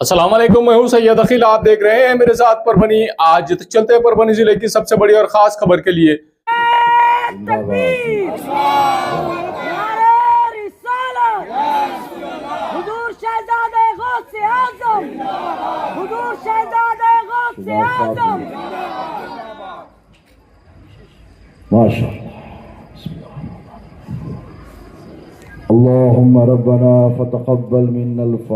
السلام علیکم، میں ہوں سید عقیل، آپ دیکھ رہے ہیں میرے ساتھ پربھنی۔ آج چلتے ہیں پربھنی ضلع کی سب سے بڑی اور خاص خبر کے لیے۔ تکبیر! نعرہ رسالت! حضور شہزادہ غوث اعظم! حضور شہزادہ غوث اعظم! ماشاء اللہ۔ اللهم ربنا فتقبل منا الفاتحة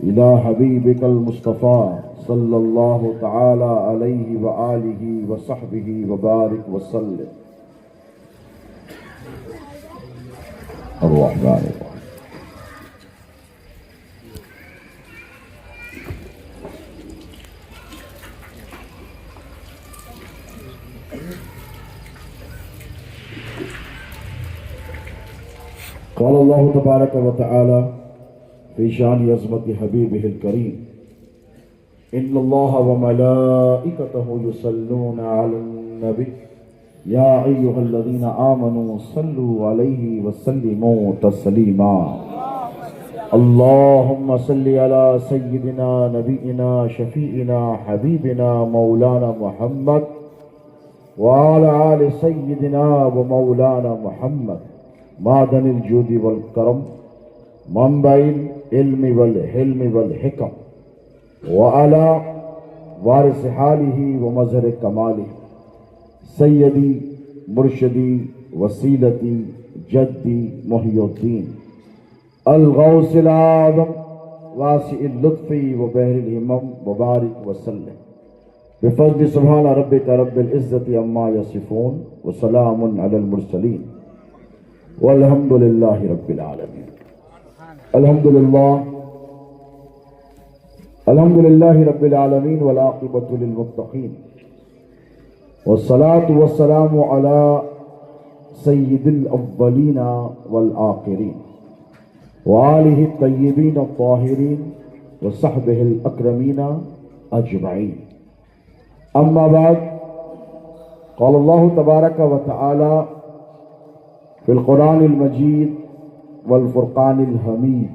إلى حبيبك المصطفى صلى الله تعالى عليه وآله وصحبه وبارك وسلم. الرحمن الرحيم. قال الله تبارك وتعالى في شان عظمت حبيبه الكريم: إن الله وملائكته يصلون على النبي يا أيها الذين آمنوا صلوا عليه وسلموا تسليما. اللهم صل على سيدنا نبينا شفيعنا حبيبنا مولانا محمد وعلى آل سيدنا ومولانا محمد معدن الجود والكرم منبع العلم والحلم والحكم وعلى وارث حاله ومظهر كماله سيدي مرشدي وسيلتي جدي محي الدين الغوث الأعظم واسع اللطف وبحر الهمم وبارك وسلم بفضل سبحان ربك رب العزة عما يصفون وسلام على المرسلين والحمد لله رب العالمين. الحمد لله رب العالمين والعاقبة للمتقين والصلاة والسلام على سيد الأولين والآخرين وآله الطيبين الطاهرين وصحبه الأكرمين أجمعين. أما بعد، قال الله تبارك وتعالى في القرآن المجيد والفرقان الحميد: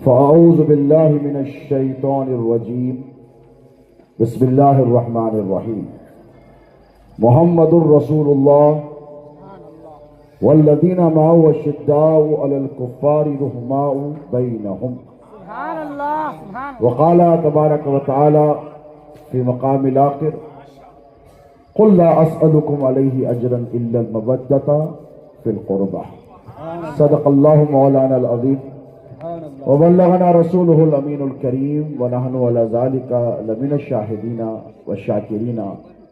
فأعوذ بالله من الشيطان الرجيم بسم الله الرحمن الرحيم. محمد رسول الله والذين معه أشداء على الكفار رحماء بينهم. سبحان اللہ! سبحان اللہ! وقال تبارك وتعالى في مقام الآخر: قل لا أسألكم عليه أجرا إلا المودة في القربى. صدق الله مولانا العظيم وبلغنا رسوله الأمين الكريم ونحن على ذلك لمن الشاهدين والشاكرين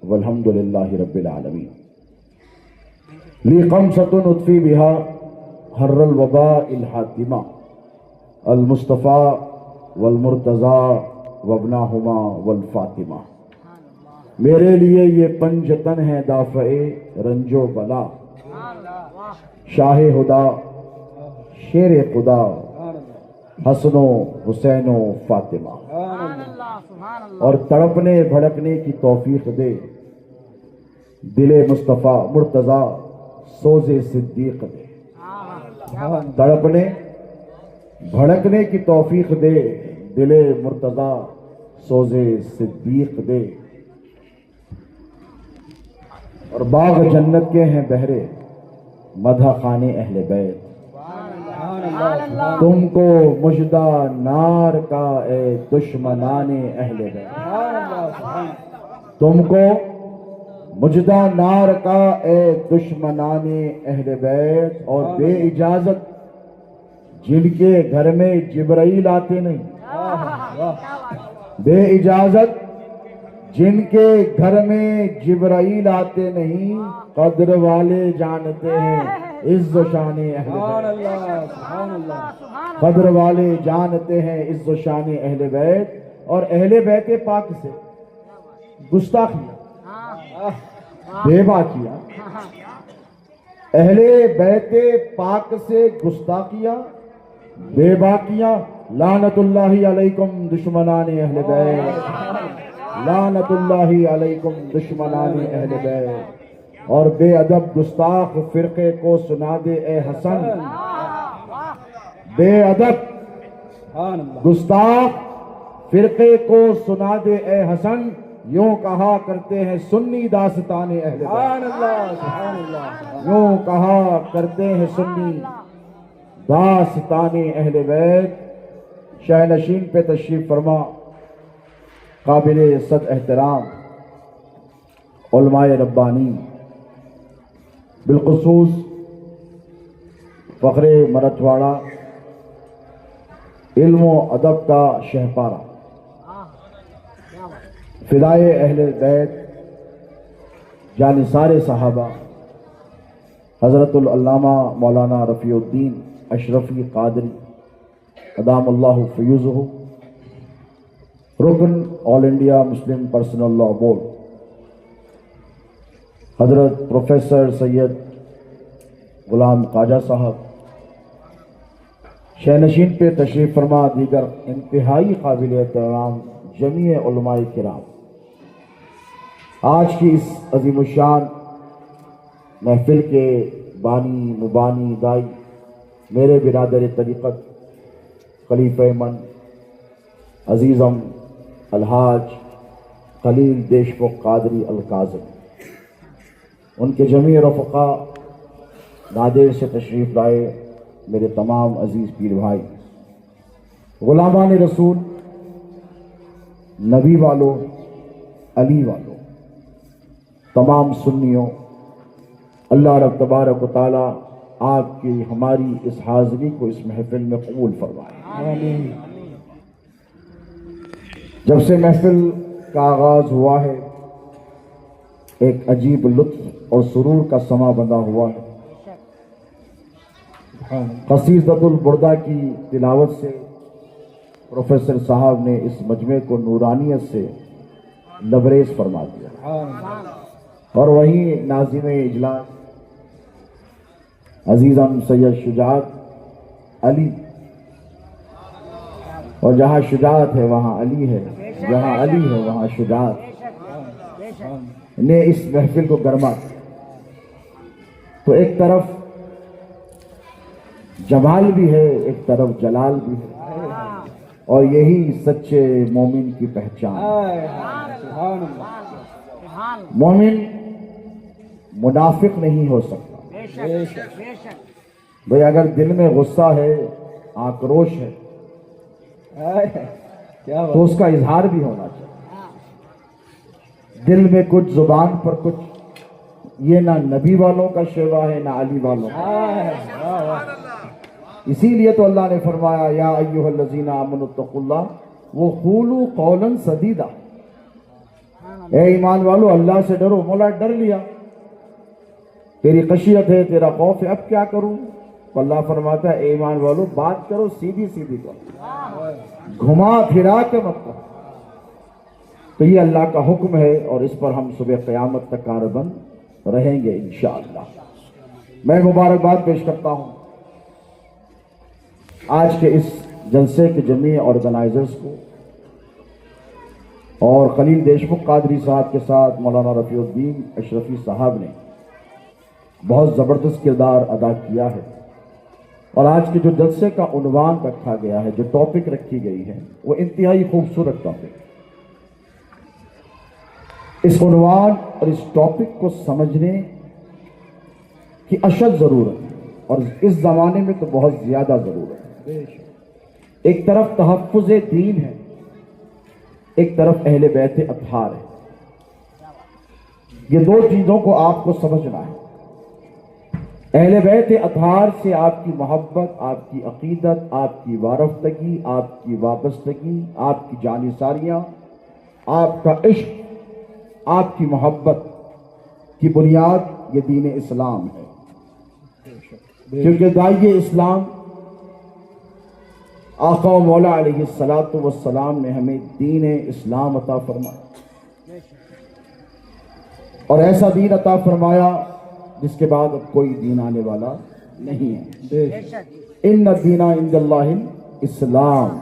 والحمد لله رب العالمين. لي خمسة أطفي بها حر الوباء الحاتمة: المصطفى والمرتضى وابناهما والفاطمة. میرے لیے یہ پنج تن ہے دافع رنج و بلا، شاہ خدا شیر خدا حسن و حسین و فاطمہ. سبحان اللہ! سبحان اللہ! اور تڑپنے بھڑکنے کی توفیق دے دل مصطفیٰ مرتضیٰ سوز صدیق دے. تڑپنے بھڑکنے کی توفیق دے دل مرتضیٰ سوز صدیق دے. اور باغ جنت کے ہیں بہرے مدح خانے اہل بیت. تم کو مژدہ نار کا اے دشمنان اہل بیت. تم کو مژدہ نار کا اے دشمنان اہل بیت. اور بے اجازت جن کے گھر میں جبرائیل آتے نہیں، بے اجازت جن کے گھر میں جبرائیل آتے نہیں، قدر والے جانتے ہیں عز و شان اہل بیت. قدر والے جانتے ہیں عز و شان اہل بیت. اور اہل بیت پاک سے گستاخیاں بے باکیاں، اہل بیت پاک سے گستاخیاں بے باکیاں. لعنت اللہ علیکم دشمنان اہل بیت، لعنت اللہ علیکم دشمنان اہل بیت. اور بے ادب گستاخ فرقے کو سنا دے اے حسن، بے ادب گستاخ فرقے کو سنا دے اے حسن، یوں کہا کرتے ہیں سنی داستان اہل بیت، یوں کہا کرتے ہیں سنی داستان اہل بیت۔ شاہ نشین پہ تشریف فرما قابل صد احترام علماء ربانی، بالخصوص فخر مرٹھواڑا، علم و ادب کا شہپارہ، فدائے اہل بیت، جانثار صحابہ، حضرت العلامہ مولانا رفیع الدین اشرفی قادری ادام اللہ فیوزہ، رکن all India Muslim personal law board, حضرت پروفیسر سید غلام خواجہ صاحب، شہ نشین پہ تشریف فرما دیگر انتہائی قابل احترام جمیع علماء کرام، آج کی اس عظیم الشان محفل کے بانی مبانی دائی میرے برادر طریقت خلیفہ من عزیزم الحاج خلیل دیشمکھ قادری الکاظم، ان کے جمیع رفقا نادر سے تشریف لائے میرے تمام عزیز پیر بھائی، غلامان رسول، نبی والوں، علی والوں، تمام سنیوں، اللہ رب تبارک و تعالی آپ کی ہماری اس حاضری کو اس محفل میں قبول فرمائے۔ جب سے محفل کا آغاز ہوا ہے ایک عجیب لطف اور سرور کا سما بندھا ہوا ہے۔ قصیدۃ البردہ کی تلاوت سے پروفیسر صاحب نے اس مجمع کو نورانیت سے لبریز فرما دیا، اور وہیں ناظم اجلاس عزیزم سید شجاعت علی، اور جہاں شجاعت ہے وہاں علی ہے، جہاں علی ہے وہاں شجاعت، نے اس محفل کو گرما۔ تو ایک طرف جمال بھی ہے، ایک طرف جلال بھی ہے، اور یہی سچے مومن کی پہچان۔ مومن منافق نہیں ہو سکتا۔ بھئی اگر دل میں غصہ ہے، آکروش ہے، تو اس کا اظہار بھی ہونا چاہیے۔ دل میں کچھ، زبان پر کچھ، یہ نہ نبی والوں کا شیوا ہے نہ علی والوں کا۔ اسی لیے تو اللہ نے فرمایا یا ایھا الذین آمنوا اتقوا اللہ وقولوا قولا سدیدا، اے ایمان والو اللہ سے ڈرو۔ مولا ڈر لیا، تیری خشیت ہے، تیرا خوف ہے، اب کیا کروں؟ تو اللہ فرماتا ہے اے ایمان والو بات کرو، سیدھی سیدھی کرو، گھما پھرا کے مت کرو۔ تو یہ اللہ کا حکم ہے، اور اس پر ہم صبح قیامت تک کاربند رہیں گے انشاءاللہ۔ میں مبارکباد پیش کرتا ہوں آج کے اس جلسے کے جمیع آرگنائزرز کو، اور خلیل دیشمکھ قادری صاحب کے ساتھ مولانا رفیع الدین اشرفی صاحب نے بہت زبردست کردار ادا کیا ہے۔ اور آج کے جو جلسے کا عنوان رکھا گیا ہے، جو ٹاپک رکھی گئی ہے، وہ انتہائی خوبصورت ٹاپک۔ اس عنوان اور اس ٹاپک کو سمجھنے کی اشد ضرورت ہے، اور اس زمانے میں تو بہت زیادہ ضرورت ہے۔ ایک طرف تحفظ دین ہے، ایک طرف اہل بیت اطہار ہے۔ یہ دو چیزوں کو آپ کو سمجھنا ہے۔ اہل بیت اطہار سے آپ کی محبت، آپ کی عقیدت، آپ کی وارفتگی، آپ کی وابستگی، آپ کی جانثاریاں، آپ کا عشق، آپ کی محبت کی بنیاد یہ دین اسلام ہے۔ کیونکہ داعی اسلام آقا و مولا علیہ الصلوۃ والسلام نے ہمیں دین اسلام عطا فرمایا، اور ایسا دین عطا فرمایا جس کے بعد اب کوئی دین آنے والا نہیں ہے۔ ان الدین عند اللہ اسلام،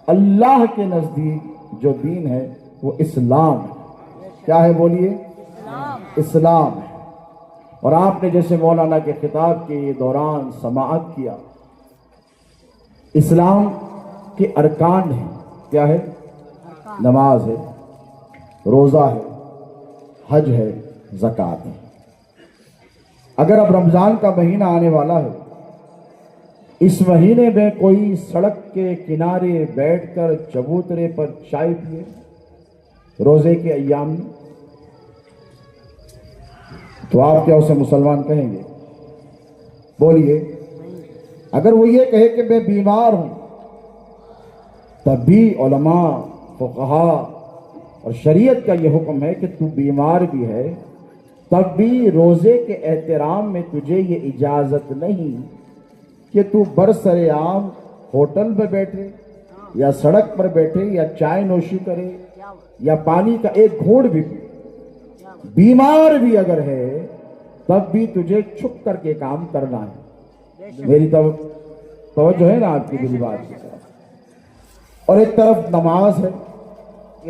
اللہ کے نزدیک جو دین ہے وہ اسلام ہے۔ کیا ہے بولیے؟ اسلام ہے۔ اور آپ نے جیسے مولانا کے خطاب کے دوران سماعت کیا اسلام کے ارکان ہیں، کیا ہے؟ نماز ہے، روزہ ہے، حج ہے، زکوٰۃ ہے۔ اگر اب رمضان کا مہینہ آنے والا ہے، اس مہینے میں کوئی سڑک کے کنارے بیٹھ کر چبوترے پر چائے پیے روزے کے ایام میں، تو آپ کیا اسے مسلمان کہیں گے؟ بولیے۔ اگر وہ یہ کہے کہ میں بیمار ہوں، تب بھی علماء، فقہاء اور شریعت کا یہ حکم ہے کہ تو بیمار بھی ہے، تب بھی روزے کے احترام میں تجھے یہ اجازت نہیں کہ تو برسر عام ہوٹل میں بیٹھے یا سڑک پر بیٹھے یا چائے نوشی کرے یا پانی کا ایک گھونٹ بھی پی۔ بیمار بھی اگر ہے تب بھی تجھے چھپ کر کے کام کرنا ہے۔ میری توجہ ہے نا آپ کی دلی بات کی طرف؟ اور ایک طرف نماز ہے،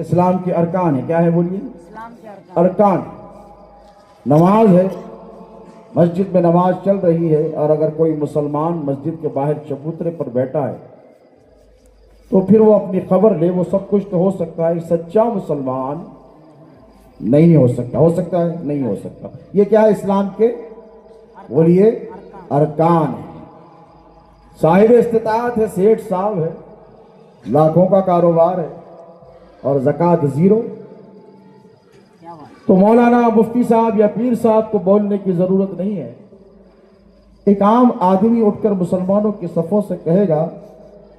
اسلام کے ارکان ہے، کیا ہے بولیے؟ اسلام کے ارکان۔ ارکان نماز ہے، مسجد میں نماز چل رہی ہے، اور اگر کوئی مسلمان مسجد کے باہر چبوترے پر بیٹھا ہے تو پھر وہ اپنی خبر لے، وہ سب کچھ تو ہو سکتا ہے، سچا مسلمان نہیں ہو سکتا۔ ہو سکتا ہے؟ نہیں ہو سکتا۔ یہ کیا ہے؟ اسلام کے بولیے ارکان ہے۔ صاحب استطاعت ہے، سیٹھ صاحب ہے، لاکھوں کا کاروبار ہے اور زکوٰۃ زیرو، تو مولانا، مفتی صاحب یا پیر صاحب کو بولنے کی ضرورت نہیں ہے۔ ایک عام آدمی اٹھ کر مسلمانوں کے صفوں سے کہے گا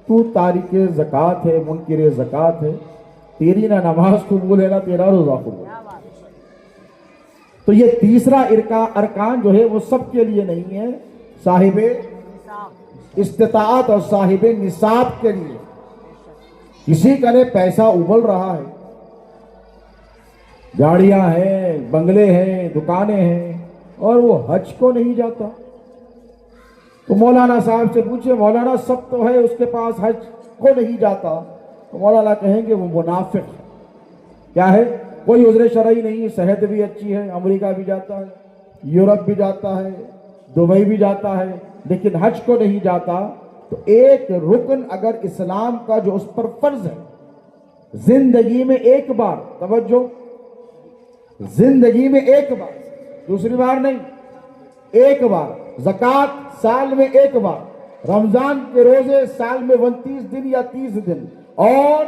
تو تارک زکوٰۃ ہے، منکر زکوٰۃ ہے، تیری نہ نماز قبول ہے نہ تیرا روزہ قبول ہے۔ تو یہ تیسرا ارکان جو ہے وہ سب کے لیے نہیں ہے، صاحب استطاعت اور صاحب نصاب کے لیے۔ کسی کا نے پیسہ ابل رہا ہے، گاڑیاں ہیں، بنگلے ہیں، دکانیں ہیں، اور وہ حج کو نہیں جاتا، تو مولانا صاحب سے پوچھے مولانا سب تو ہے، اس کے پاس حج کو نہیں جاتا، تو مولانا کہیں گے وہ منافق ہے۔ کیا ہے؟ کوئی عذر شرعی نہیں، صحت بھی اچھی ہے، امریکہ بھی جاتا ہے، یورپ بھی جاتا ہے، دبئی بھی جاتا ہے، لیکن حج کو نہیں جاتا۔ تو ایک رکن اگر اسلام کا جو اس پر فرض ہے، زندگی میں ایک بار، توجہ، زندگی میں ایک بار، دوسری بار نہیں، ایک بار زکوٰۃ سال میں ایک بار، رمضان کے روزے سال میں 29 دن یا 30 دن، اور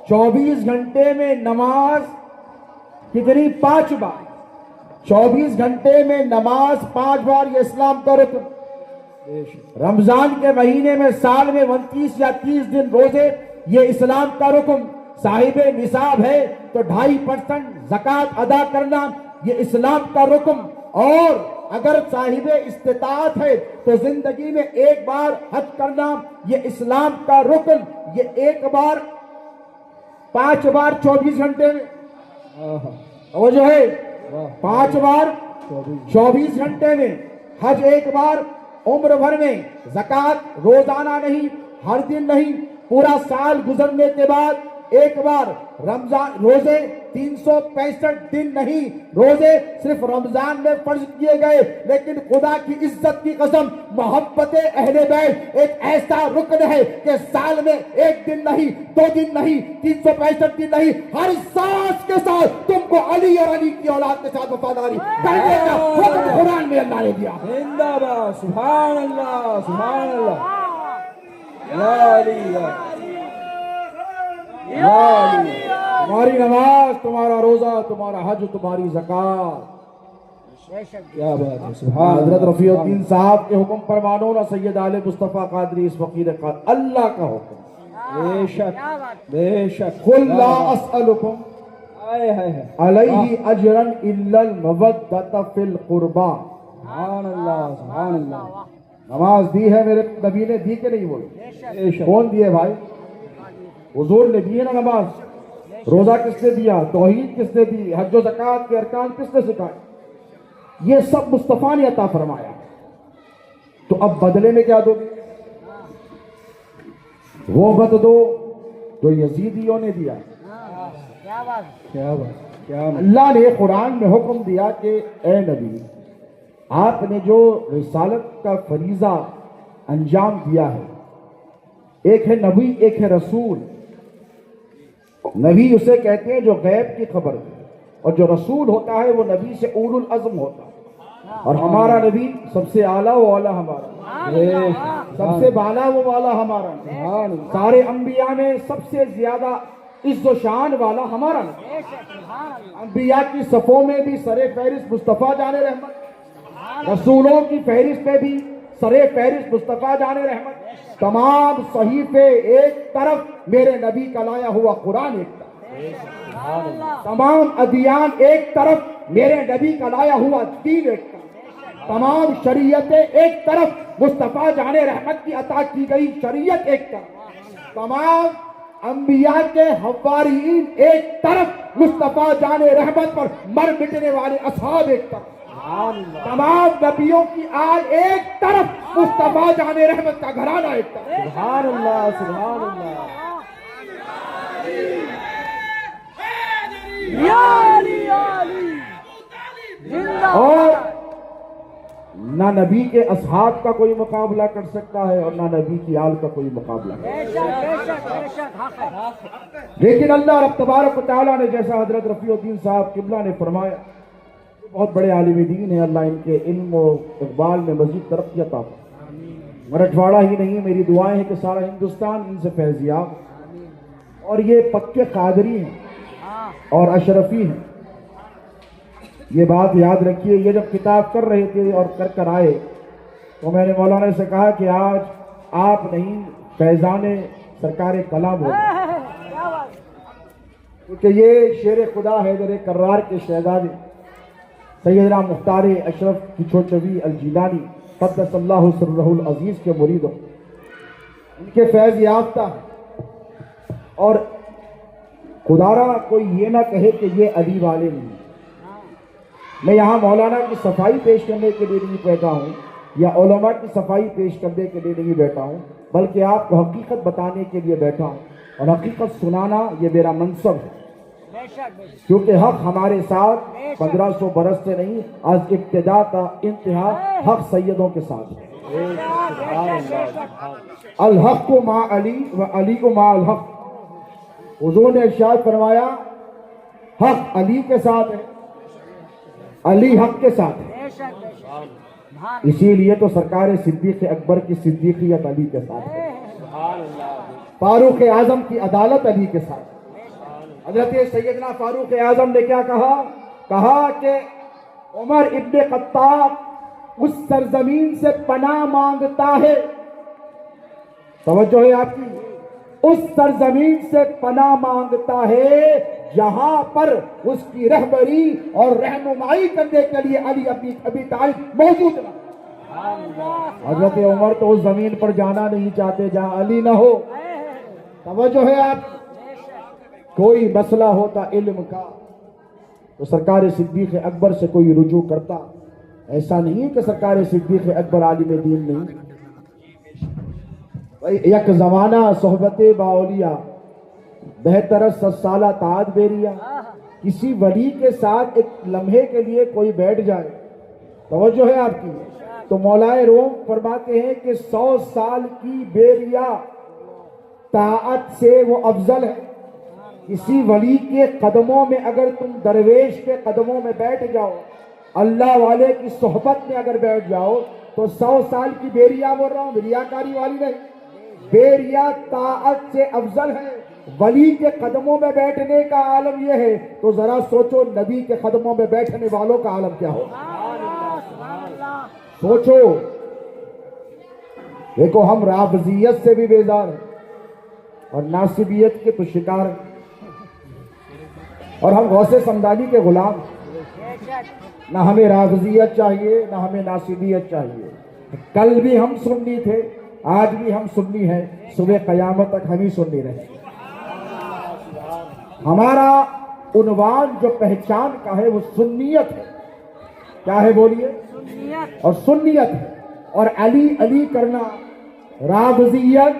24 گھنٹے میں نماز کتنی؟ 5 بار۔ 24 گھنٹے میں نماز 5 بار، یہ اسلام کا رکن۔ رمضان کے مہینے میں سال میں 29 یا 30 دن روزے، یہ اسلام کا رکن۔ صاحب نصاب ہے تو 2.5% زکوٰۃ ادا کرنا، یہ اسلام کا رکن۔ اور اگر صاحب استطاعت ہے تو زندگی میں ایک بار حج کرنا، یہ اسلام کا رکن۔ یہ ایک بار 5 بار 24 گھنٹے میں، وہ جو ہے 5 بار 24 گھنٹے میں، حج ایک بار عمر بھر میں، زکوٰۃ روزانہ نہیں، ہر دن نہیں، پورا سال گزرنے کے بعد ایک بار، رمضان روزے 365 دن نہیں، روزے صرف رمضان میں فرض کیے گئے، لیکن خدا کی عزت کی قسم، محبت اہل بیت ایک ایسا رکن ہے کہ سال میں 1 دن نہیں، 2 دن نہیں، 365 دن نہیں، ہر سانس کے ساتھ تم کو علی اور علی کی اولاد کے ساتھ وفاداری کرنے کا حکم قرآن میں اللہ نے دیا۔ زندہ باد، سبحان اللہ، سبحان اللہ، یا علی، یا علی۔ تمہاری نماز، تمہارا روزہ، تمہارا حج، تمہاری زکوٰۃ، کیا بات ہے، سبحان حضرت اللہ، رفیع الدین صاحب کے حکم پر مانو نا، سید آل مصطفیٰ قادری اس فقیر قادر، اللہ کا حکم۔ بے شک، بے شک۔ قل لا اسألکم آئے ہے، علیہ اجرا الا المودۃ فی القربى۔ سبحان اللہ، سبحان اللہ، نماز دی ہے میرے نبی نے، دی کہ نہیں بولے؟ بے شک۔ کون دیے بھائی؟ حضور نے دی ہے نا نماز۔ روزہ کس نے دیا؟ توحید کس نے دی؟ حج و زکوٰۃ کے ارکان کس نے سکھائے؟ یہ سب مصطفیٰ نے عطا فرمایا۔ تو اب بدلے میں کیا دو گے؟ وہ مت دو جو یزیدیوں نے دیا۔ کیا بات، کیا بات، کیا بات۔ اللہ نے قرآن میں حکم دیا کہ اے نبی، آپ نے جو رسالت کا فریضہ انجام دیا ہے، ایک ہے نبی، ایک ہے رسول۔ نبی اسے کہتے ہیں جو غیب کی خبر دے، اور جو رسول ہوتا ہے وہ نبی سے اولو العزم ہوتا ہے۔ اور ہمارا نبی سب سے اعلیٰ وہ والا ہمارا، سب سے بالا وہ والا ہمارا، سارے انبیاء میں سب سے زیادہ عز و شان والا ہمارا نبی۔ انبیاء کی صفوں میں بھی سر فہرست مصطفیٰ جان رحمت، رسولوں کی فہرست میں بھی سر فہرست مصطفیٰ جان رحمت۔ تمام صحیفے ایک طرف، میرے نبی کا لایا ہوا قرآن ایک طرف، تمام ادیان ایک طرف، میرے نبی کا لایا ہوا دین ایک طرف، تمام شریعتیں ایک طرف، مصطفیٰ جان رحمت کی عطا کی گئی شریعت ایک طرف، تمام انبیاء کے حواریین ایک طرف، مصطفیٰ جان رحمت پر مر مٹنے والے اصحاب ایک طرف، تمام نبیوں کی آل ایک طرف، مصطفیٰ جان رحمت کا گھرانہ ایک طرف۔ سبحان اللہ، سبحان اللہ۔ اور نہ نبی کے اصحاب کا کوئی مقابلہ کر سکتا ہے اور نہ نبی کی آل کا کوئی مقابلہ کر سکتا ہے۔ لیکن اللہ رب تبارک و تعالیٰ نے، جیسا حضرت رفیع الدین صاحب قبلہ نے فرمایا، بہت بڑے عالم دین ہیں، اللہ ان کے علم و اقبال میں مزید ترقی عطا فرمائے۔ مراٹھواڑہ ہی نہیں، میری دعائیں ہیں کہ سارا ہندوستان ان سے فیضیاب، اور یہ پکے قادری ہیں اور اشرفی ہیں۔ یہ بات یاد رکھیے، یہ جب کتاب کر رہے تھے اور کر آئے تو میں نے مولانا سے کہا کہ آج آپ نہیں، فیضان سرکار کلام ہو، کیونکہ یہ شیر خدا حیدر کرار کے شہزادے سیدنا مختار اشرف کچھوچوی الجیلانی قدس اللہ سرہ العزیز کے مرید ہو، ان کے فیض یافتہ ہیں۔ اور خدارا کوئی یہ نہ کہے کہ یہ علی والے نہیں۔ میں یہاں مولانا کی صفائی پیش کرنے کے لیے نہیں بیٹھا ہوں، یا علماء کی صفائی پیش کرنے کے لیے نہیں بیٹھا ہوں، بلکہ آپ کو حقیقت بتانے کے لیے بیٹھا ہوں، اور حقیقت سنانا یہ میرا منصب ہے، کیونکہ حق ہمارے ساتھ 1500 برس سے نہیں، آج ابتدا تا انتہا حق سیدوں کے ساتھ ہے۔ الحق کو مع علی و علی کو مع الحق۔ حضور نے ارشاد فرمایا حق علی کے ساتھ ہے، علی حق کے ساتھ ہے، اسی لیے تو سرکار صدیق اکبر کی صدیقیت علی کے ساتھ ہے، فاروق اعظم کی عدالت علی کے ساتھ ہے۔ حضرت سیدنا فاروق اعظم نے کیا کہا کہ عمر ابن خطاب اس سرزمین سے پناہ مانگتا ہے، توجہ ہے آپ کی، اس سرزمین سے پناہ مانگتا ہے جہاں پر اس کی رہبری اور رہنمائی کرنے کے لیے علی ابی طالب موجود رہا۔ حضرت عمر تو اس زمین پر جانا نہیں چاہتے جہاں علی نہ ہو۔ توجہ ہے آپ، کوئی مسئلہ ہوتا علم کا تو سرکار صدیق اکبر سے کوئی رجوع کرتا، ایسا نہیں کہ سرکار صدیق اکبر عالم دین نہیں۔ یک زمانہ صحبت باولیاء بہتر 100 سالہ تعاد بیریا، کسی ولی کے ساتھ ایک لمحے کے لیے کوئی بیٹھ جائے، توجہ ہے آپ کی، تو مولائے روم فرماتے ہیں کہ 100 سال کی بیریا طاعت سے وہ افضل ہے۔ کسی ولی کے قدموں میں اگر تم درویش کے قدموں میں بیٹھ جاؤ، اللہ والے کی صحبت میں اگر بیٹھ جاؤ تو 100 سال کی بیریا بول رہا ہوں، ریاکاری والی نہیں، بیریا طاعت سے افضل ہے۔ ولی کے قدموں میں بیٹھنے کا عالم یہ ہے تو ذرا سوچو نبی کے قدموں میں بیٹھنے والوں کا عالم کیا ہو۔ سوچو، دیکھو ہم رافضیت سے بھی بیزار ہیں اور ناصبیت کے تو شکار ہیں، اور ہم غوث سمدانی کے غلام ہیں۔ نہ ہمیں رافضیت چاہیے نہ ہمیں ناصبیت چاہیے۔ کل بھی ہم سنی تھے، آج بھی ہم سنی ہیں، صبح قیامت تک ہم ہی سنی رہے۔ ہمارا عنوان جو پہچان کا ہے وہ سنیت ہے۔ کیا ہے بولیے؟ اور سنیت ہے، اور علی علی کرنا رافضیت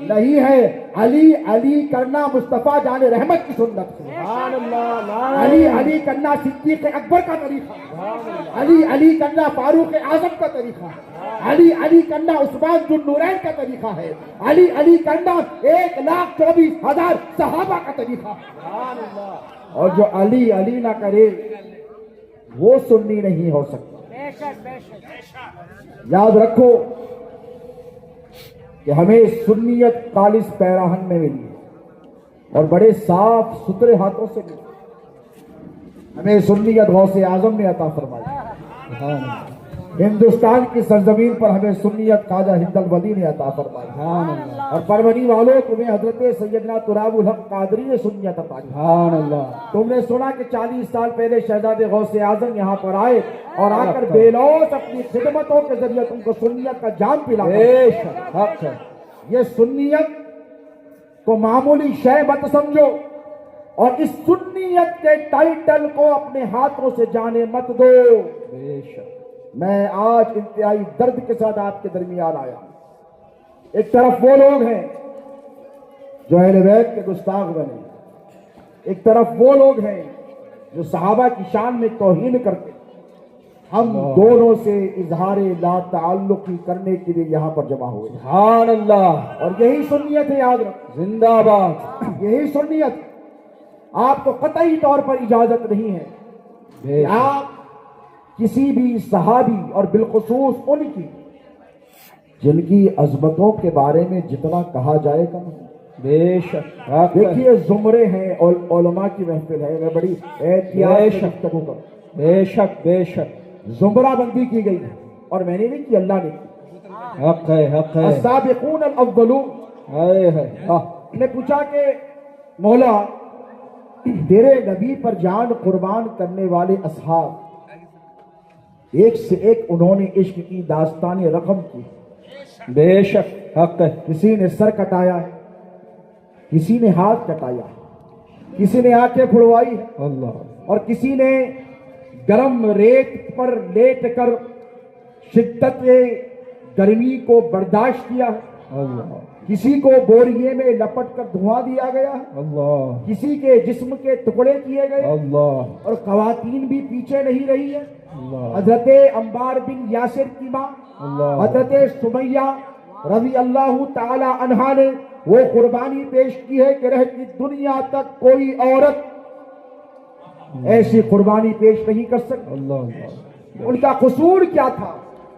نہیں ہے۔ علی علی کرنا مصطفیٰ جان رحمت کی سنت ہے. سبحان اللہ. علی علی کرنا صدیق اکبر کا طریقہ. علی علی کرنا فاروق اعظم کا طریقہ. علی علی کرنا عثمان ذو النورین کا طریقہ ہے. علی علی کرنا 1,24,000 صحابہ کا طریقہ. اور جو علی علی نہ کرے وہ سنی نہیں ہو سکتا. بے شک بے شک. یاد رکھو کہ ہمیں سنیت خالص پیراہن میں ملی ہے اور بڑے صاف ستھرے ہاتھوں سے ملی. ہمیں سنیت غوث اعظم نے عطا فرمائی. ہندوستان کی سرزمین پر ہمیں سنیت خواجہ ہند الولی نے عطا فرمائی. اور پرونی والوں تمہیں حضرت سیدنا تراب الحق قادری نے سنیت عطا کی. سبحان اللہ. تم نے سنا کہ 40 سال پہلے شہزادے غوث اعظم یہاں پر آئے اور آ کر بے لوث اپنی خدمتوں کے ذریعے تم کو سنیت کا جام پلا. بے شک حق ہے. یہ سنیت کو معمولی شے مت سمجھو اور اس سنیت کے ٹائٹل کو اپنے ہاتھوں سے جانے مت دو. بے شک. میں آج انتہائی درد کے ساتھ آپ کے درمیان آیا. ایک طرف وہ لوگ ہیں جو اہل بیت کے گستاخ بنے, ایک طرف وہ لوگ ہیں جو صحابہ کی شان میں توہین کرتے. ہم دونوں سے اظہار لا تعلقی کرنے کے لیے یہاں پر جمع ہوئے. سبحان اللہ. اور یہی سنیت ہے, یاد رکھو زندہ باد. یہی سنیت. آپ کو قطعی طور پر اجازت نہیں ہے بے کہ آپ کسی بھی صحابی اور بالخصوص ان کی جن کی عظمتوں کے بارے میں جتنا کہا جائے گا. بے شک حق ہے. دیکھیے زمرے ہیں اور علماء کی محفل ہے, میں بڑی احتیاط سے گفتگو کروں. بے شک بے شک. زمرہ بندی کی گئی اور میں نے نہیں کی, اللہ نے کی. حق ہے حق ہے. السابقون الاولون. ہائے ہائے. نے پوچھا کہ مولا تیرے نبی پر جان قربان کرنے والے اصحاب ایک سے ایک انہوں نے عشق کی داستان رقم کی. بے شک حق ہے. کسی نے سر کٹایا ہے, کسی نے ہاتھ کٹایا, کسی نے آنکھیں پھڑوائی ہے, اللہ. اور کسی نے گرم ریت پر لیٹ کر شدت گرمی کو برداشت کیا ہے. اللہ. کسی کو بوریے میں لپٹ کر دھواں دیا گیا ہے, اللہ. کسی کے جسم کے ٹکڑے کیے گئے, اللہ. اور خواتین بھی پیچھے نہیں رہی ہے. اللہ. حضرت عمار بن یاسر کی ماں اللہ. حضرت سمیہ رضی اللہ تعالی عنہا نے وہ قربانی پیش کی ہے کہ رہتی دنیا تک کوئی عورت ایسی قربانی پیش نہیں کر سکتی. اللہ. ان کا قصور کیا تھا؟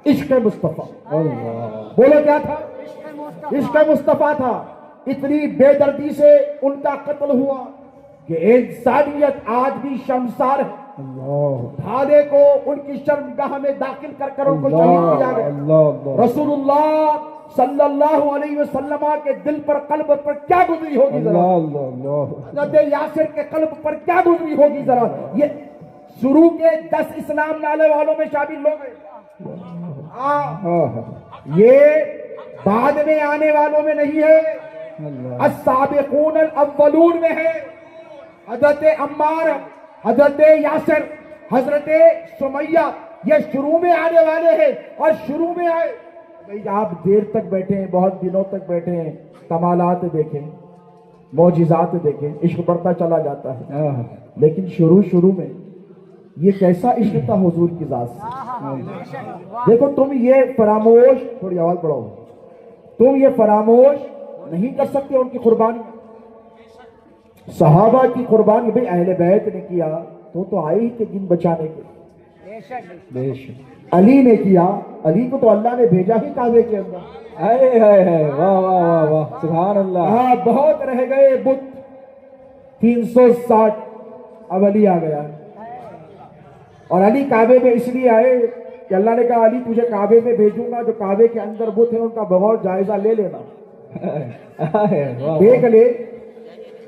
عشق مصطفیٰ. اللہ. بولو کیا تھا؟ عشق مصطفیٰ تھا. اتنی بے دردی سے ان کا قتل ہوا کہ انسانیت آج بھی شرمسار ہے. اللہ. بھالے کو ان کی شرمگاہ میں داخل کر کر ان کو شہید کیا گیا. اللہ. رسول اللہ صلی اللہ علیہ وسلم کے دل پر, قلب پر کیا گزری ہوگی ذرا. اللہ. حضرت یاسر کے قلب پر کیا گزری ہوگی ذرا. یہ شروع کے 10 اسلام لانے والوں میں شامل لوگ ہیں. یہ بعد میں آنے والوں میں نہیں ہے, السابقون الاولون میں ہے. حضرت عمار, حضرت یاسر, حضرت سمیہ یہ شروع میں آنے والے ہیں. اور شروع میں آئے بھئی آپ دیر تک بیٹھے ہیں, بہت دنوں تک بیٹھے ہیں, کمالات دیکھیں, معجزات دیکھیں, عشق بڑھتا چلا جاتا ہے. لیکن شروع میں یہ کیسا عشق تھا حضور کی ذات سے. دیکھو تم یہ فراموش, تھوڑی آواز بڑھاؤ, تم یہ فراموش نہیں کر سکتے ان کی قربانی. صحابہ کی قربانی بھئی اہل بیت نے کیا تو آئے ہی تھے دین بچانے کے. بے شک. علی نے کیا, علی کو تو اللہ نے بھیجا ہی کعبے کے اندر. ہائے ہائے ہائے. واہ واہ واہ واہ. سبحان اللہ. ہاں بہت رہ گئے بت, 360, اب علی آ گیا. اور علی کعبے میں اس لیے آئے کہ اللہ نے کہا علی تجھے کعبے میں بھیجوں گا, جو کعبے کے اندر بت ہیں ان کا بغور جائزہ لے لینا, دیکھ لے,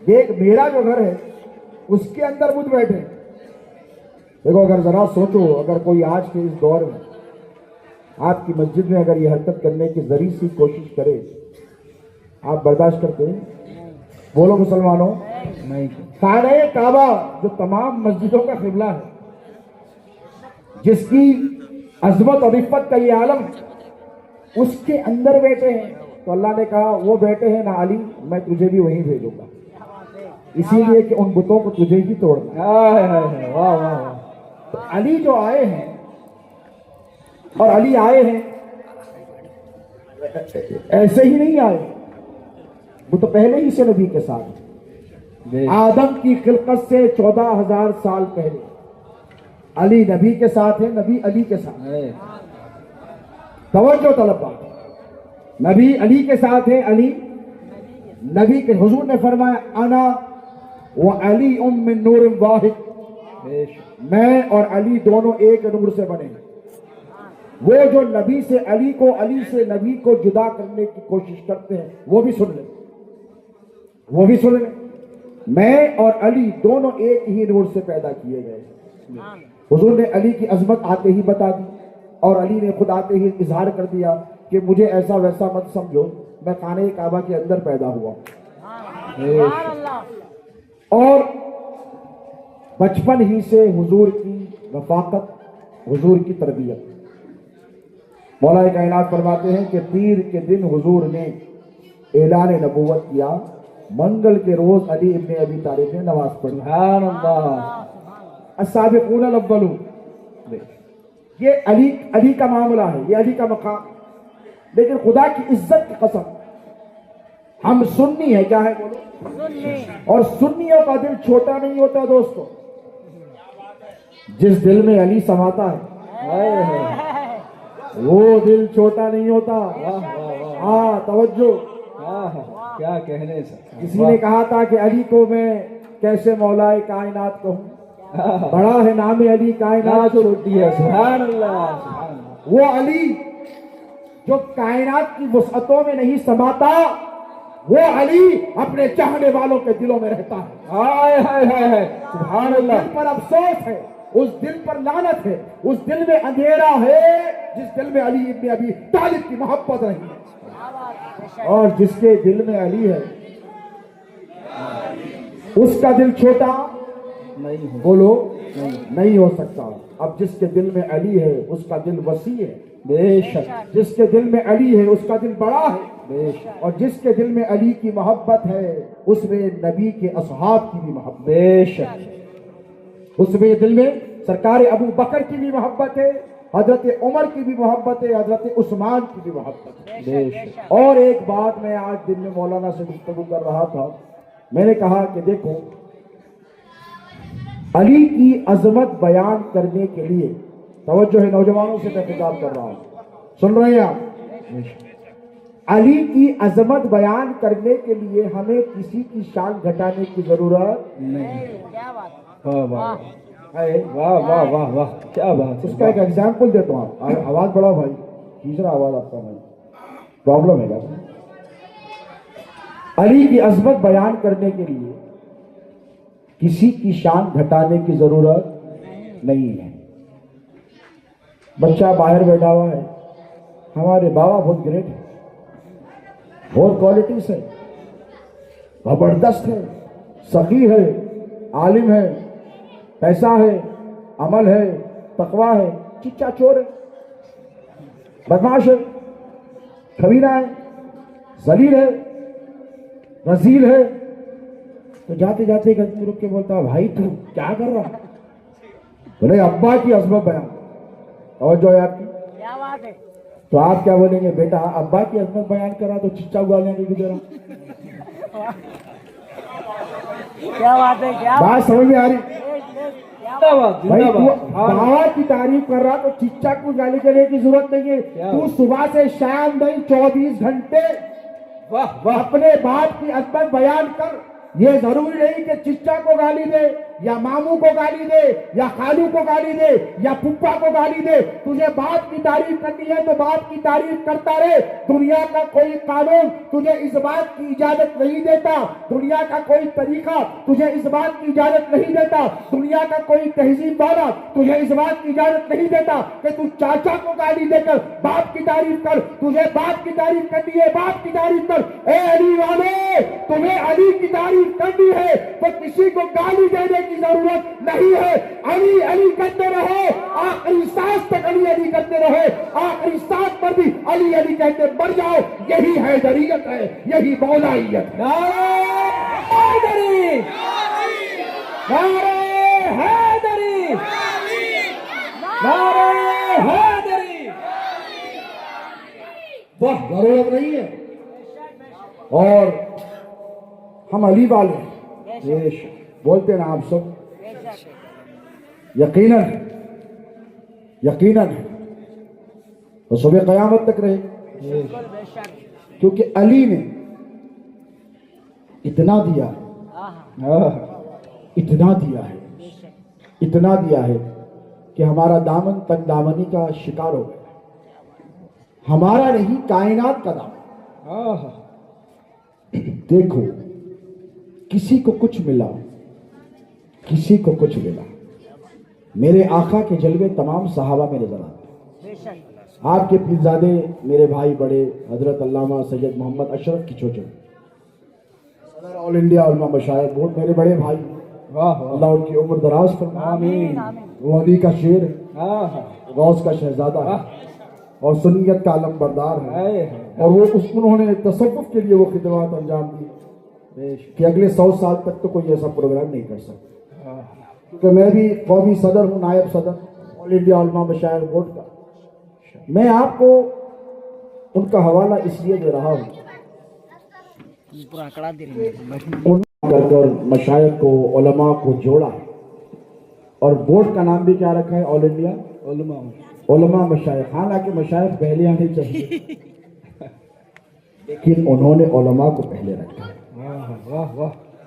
دیکھ میرا جو گھر ہے اس کے اندر بت بیٹھے. دیکھو اگر ذرا سوچو, اگر کوئی آج کے اس دور میں آپ کی مسجد میں اگر یہ حرکت کرنے کی ذریعے سی کوشش کرے, آپ برداشت کرتے ہیں؟ بولو مسلمانوں. خانہ کعبہ جو تمام مسجدوں کا قبلہ ہے, جس کی عظمت اور عفت کا یہ عالم ہے, اس کے اندر بیٹھے ہیں تو اللہ نے کہا وہ بیٹے ہیں نا علی، میں تجھے بھی وہیں بھیجوں گا، اسی لیے کہ ان بتوں کو تجھے ہی توڑنا ہے۔ ہائے ہائے ہائے، واہ واہ واہ، تو علی جو آئے ہیں، اور علی آئے ہیں ایسے ہی نہیں آئے، وہ تو پہلے ہی سے نبی کے ساتھ ہیں۔ بے آدم کی خلقت سے 14,000 سال پہلے علی نبی کے ساتھ ہے، نبی علی کے ساتھ ہے۔ ہے۔ توجہ طلب بات، نبی علی کے ساتھ ہے، علی نبی کے، حضور نے فرمایا انا و علی من نور واحد، بے شک، میں اور علی دونوں ایک نور سے بنے ہیں۔ وہ جو نبی سے علی کو، علی سے نبی کو جدا کرنے کی کوشش کرتے ہیں وہ بھی سن لیں، وہ بھی سن لیں، میں اور علی دونوں ایک ہی نور سے پیدا کیے گئے۔ حضور نے علی کی عظمت آتے ہی بتا دی، اور علی نے خود آتے ہی اظہار کر دیا کہ مجھے ایسا ویسا مت سمجھو، میں خانہ کعبہ کے اندر پیدا ہوا اور بچپن ہی سے حضور کی رفاقت، حضور کی تربیت۔ مولا کائنات فرماتے ہیں کہ پیر کے دن حضور نے اعلان نبوت کیا، منگل کے روز علی ابن ابی طالب نے نماز پڑھی۔ سبحان اللہ، السابقون الاولون، یہ علی کا معاملہ ہے، یہ علی کا مقام۔ لیکن خدا کی عزت کی قسم، ہم سنی ہے، کیا ہے بولو، اور سنیوں کا دل چھوٹا نہیں ہوتا دوستو، جس دل میں علی سماتا ہے ہائے ہائے، وہ دل چھوٹا نہیں ہوتا۔ واہ واہ واہ، ہاں توجہ، آہ، کیا کہنے سے، کسی نے کہا تھا کہ علی کو میں کیسے مولا کائنات کہوں، بڑا ہے نام علی کائنات چھوٹی ہے، سبحان اللہ سبحان اللہ، وہ علی جو کائنات کی وسعتوں میں نہیں سماتا، وہ علی اپنے چاہنے والوں کے دلوں میں رہتا ہے۔ ہائے ہائے ہائے ہائے، سبحان دل اللہ، پر افسوس ہے، اس دل پر لعنت ہے، اس دل میں اندھیرا ہے جس دل میں علی ابن ابی طالب کی محبت نہیں ہے، اور جس کے دل میں علی ہے اس کا دل چھوٹا نہیں ہو، بولو نہیں ہو سکتا۔ اب جس کے دل میں علی ہے اس کا دل وسیع ہے، بے شک، جس کے دل میں علی ہے اس کا دل بڑا ہے، بے شک، اور جس کے دل میں علی کی محبت ہے اس میں نبی کے اصحاب کی بھی محبت، بے شک، اس میں دل میں سرکار ابو بکر کی بھی محبت ہے، حضرت عمر کی بھی محبت ہے، حضرت عثمان کی بھی محبت ہے۔ بے شک، اور ایک بات میں آج دن میں مولانا سے گفتگو کر رہا تھا، میں نے کہا کہ دیکھو علی کی عظمت بیان کرنے کے لیے، توجہ ہے نوجوانوں سے میں خطاب کر رہا ہوں، سن رہے ہیں آپ، علی کی عظمت بیان کرنے کے لیے ہمیں کسی کی شان گھٹانے کی ضرورت نہیں، کیا بات، واہ واہ ہے۔ واہ واہ واہ واہ، کیا بات اس کا ایک ایگزامپل دیتا ہوں، آپ آواز بڑھاؤ بھائی، تیسرا آواز آپ کا بھائی، پرابلم ہے کیا؟ علی کی عظمت بیان کرنے کے لیے کسی کی شان گھٹانے کی ضرورت نہیں ہے۔ بچہ باہر بیٹھا ہوا ہے، ہمارے بابا بہت گریٹ ہے، بہت کوالٹیز ہے، زبردست ہے، سخی ہے، عالم ہے، پیسہ ہے، عمل ہے، تقویٰ ہے، چچا چور ہے، بدماش ہے، کبیرہ ہے، ذلیل ہے، رذیل ہے، تو جاتے جاتے ایک آدمی رک کے بولتا بھائی تو کیا کر رہا؟ بولے ابا کی عظمت بیان، توجہ ہے آپ کی، کیا بات ہے، تو آپ کیا بولیں گے؟ بیٹا ابا کی عظمت بیان کرا تو چچا گالیاں بھی دے رہا۔ کیا بات ہے، کیا بات سمجھ میں آ رہی؟ زندہ باد، بھائی زندہ تو باد، بابا کی تعریف کر رہا تو چچا کو گالی دینے کی ضرورت نہیں ہے، کیا تو صبح سے شام نہیں 24 گھنٹے واہ واہ، اپنے باپ کی عظمت بیان کر۔ یہ ضروری نہیں کہ چچا کو گالی دے یا ماموں کو گالی دے یا خالو کو گالی دے یا پھپھا کو گالی دے، تجھے باپ کی تعریف کرنی ہے تو باپ کی تعریف کرتا رہے۔ دنیا کا کوئی قانون تجھے اس بات کی اجازت نہیں دیتا، دنیا کا کوئی طریقہ تجھے اس بات کی اجازت نہیں دیتا، دنیا کا کوئی تہذیب والا تجھے اس بات کی اجازت نہیں دیتا کہ تو چاچا کو گالی دے کر باپ کی تعریف کر۔ تجھے باپ کی تعریف کرنی ہے، باپ کی تعریف کر۔ اے علی والے، تمہیں علی کی تعریف کرنی ہے تو کسی کو گالی دینے کی ضرورت نہیں ہے. علی علی کرتے رہے, آخری سانس تک علی علی کرتے رہے, آخری سانس پر بھی علی علی کہتے مر جاؤ. یہی حیدریت ہے, یہی مولائیت ہے. نعرہ حیدری, نعرہ حیدری, نعرہ حیدری. واہ, ضرورت نہیں ہے. اور ہم علی والے ہیں, بولتے نا آپ سب, یقیناً یقیناً تو صبح قیامت تک رہے, کیونکہ علی نے اتنا دیا, اتنا دیا ہے, اتنا دیا ہے کہ ہمارا دامن تک دامنی کا شکار ہو گیا. ہمارا نہیں, کائنات کا دامن. دیکھو, کسی کو کچھ ملا, کسی کو کچھ ملا, میرے آقا کے جلوے تمام صحابہ میں نظر آتے. آپ کے پیرزادے میرے بھائی بڑے حضرت علامہ سید محمد اشرف کی چوچے, صدر آل انڈیا علماء مشائخ بورڈ, میرے بڑے بھائی, اللہ ان کی عمر دراز فرمائے. آمین. وہ علی کا شیر ہے, غوث کا شہزادہ ہے, اور سنیت کا علم بردار ہے. اور وہ انہوں نے تصوف کے لیے وہ خدمات انجام دی کہ اگلے 100 سال تک تو کوئی ایسا پروگرام نہیں کر سکتا. کیونکہ میں بھی قومی صدر ہوں, نائب صدر آل انڈیا علماء مشائخ بورڈ کا. میں آپ کو ان کا حوالہ اس لیے دے رہا ہوں, ان کر مشائخ کو, علماء کو جوڑا ہے, اور بورڈ کا نام بھی کیا رکھا ہے, آل انڈیا علماء مشائخ. حالانکہ مشائخ پہلے آنے چاہیے, لیکن انہوں نے علماء کو پہلے رکھا ہے.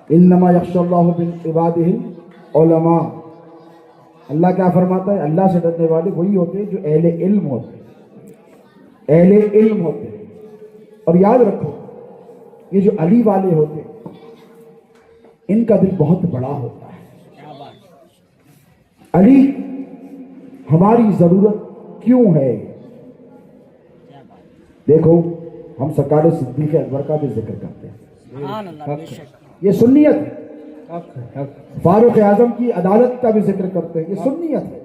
انما یخشی اللہ من عبادہ العلماء. اللہ کیا فرماتا ہے, اللہ سے ڈرنے والے وہی ہوتے ہیں جو اہل علم ہوتے ہیں, اہل علم ہوتے ہیں. اور یاد رکھو, یہ جو علی والے ہوتے ہیں ان کا دل بہت بڑا ہوتا ہے. علی ہماری ضرورت کیوں ہے؟ دیکھو, ہم سرکار صدیق اکبر کا بھی ذکر کرتے ہیں, یہ سنیت ہے. فاروق اعظم کی عدالت کا بھی ذکر کرتے ہیں, یہ سنیت ہے.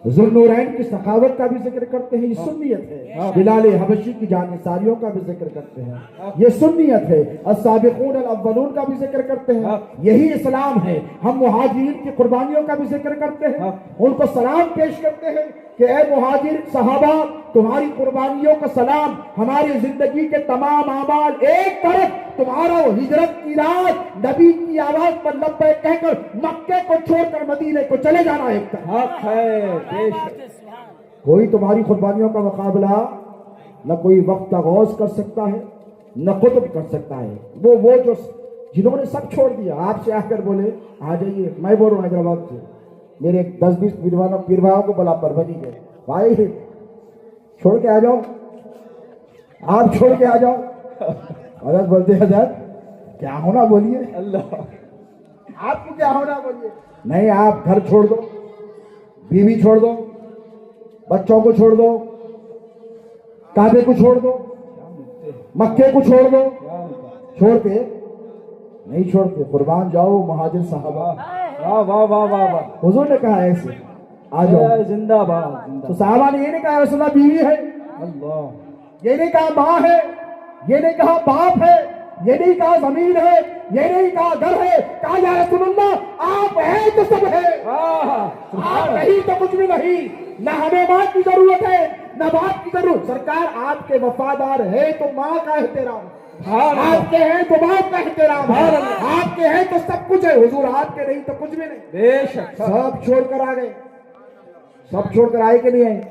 ذوالنورین کی سخاوت کا بھی ذکر کرتے ہیں, یہ سنیت ہے. بلال حبشی کی جانثاریوں کا بھی ذکر کرتے ہیں, یہ سنیت ہے. السابقون الاولون کا بھی ذکر کرتے ہیں, یہی اسلام ہے. ہم مہاجرین کی قربانیوں کا بھی ذکر کرتے ہیں, ان کو سلام پیش کرتے ہیں کہ اے مہاجر صحابہ, تمہاری قربانیوں کا سلام. ہماری زندگی کے تمام اعمال ایک طرف, تمہارا وہ ہجرت کی رات نبی کی آواز پر لبیک کہہ کر مکے کو چھوڑ کر مدینے کو چلے جانا ایک طرف. حق ہے, کوئی تمہاری قربانیوں کا مقابلہ نہ کوئی وقت غوث کر سکتا ہے, نہ قطب کر سکتا ہے. وہ جو جنہوں نے سب چھوڑ دیا, آپ سے آ کر بولے آ جائیے. میں بول رہا ہوں حیدرآباد سے, میرے 10-20 پیر بھائیوں کو بلا پربھنی کے بھائی چھوڑ کے آ جاؤ, آپ چھوڑ کے آ جاؤ. حضرت بولتے حضرت کیا ہونا بولیے, اللہ آپ کو کیا ہونا بولیے. نہیں, آپ گھر چھوڑ دو, بیوی چھوڑ دو, بچوں کو چھوڑ دو, کعبے کو چھوڑ دو, مکے کو چھوڑ دو. چھوڑتے نہیں, چھوڑتے. قربان جاؤ مہاجر صحابہ. واہ واہ واہ واہ واہ, حضور نے کہا ایسے آ جاؤ. زندہ باد. تو صحابہ نے یہ نہیں کہا رسول اللہ بیوی ہے, اللہ, یہ نہیں کہا ماں ہے, یہ نہیں کہا باپ ہے, یہ نہیں کہا زمین ہے, یہ نہیں کہا گھر ہے. کہا یا رسول اللہ آپ ہیں تو سب ہے, آپ نہیں تو کچھ بھی نہیں. نہ ہمیں ماں کی ضرورت ہے نہ باپ کی ضرورت. سرکار آپ کے وفادار ہے تو ماں کا احترام, آپ کے ہیں تو باپ کا احترام, آپ کے ہیں تو سب کچھ ہے. حضور آپ کے نہیں تو کچھ بھی نہیں. بے شک. سب چھوڑ کر آ گئے, سب چھوڑ کر آئے کہ نہیں آئے.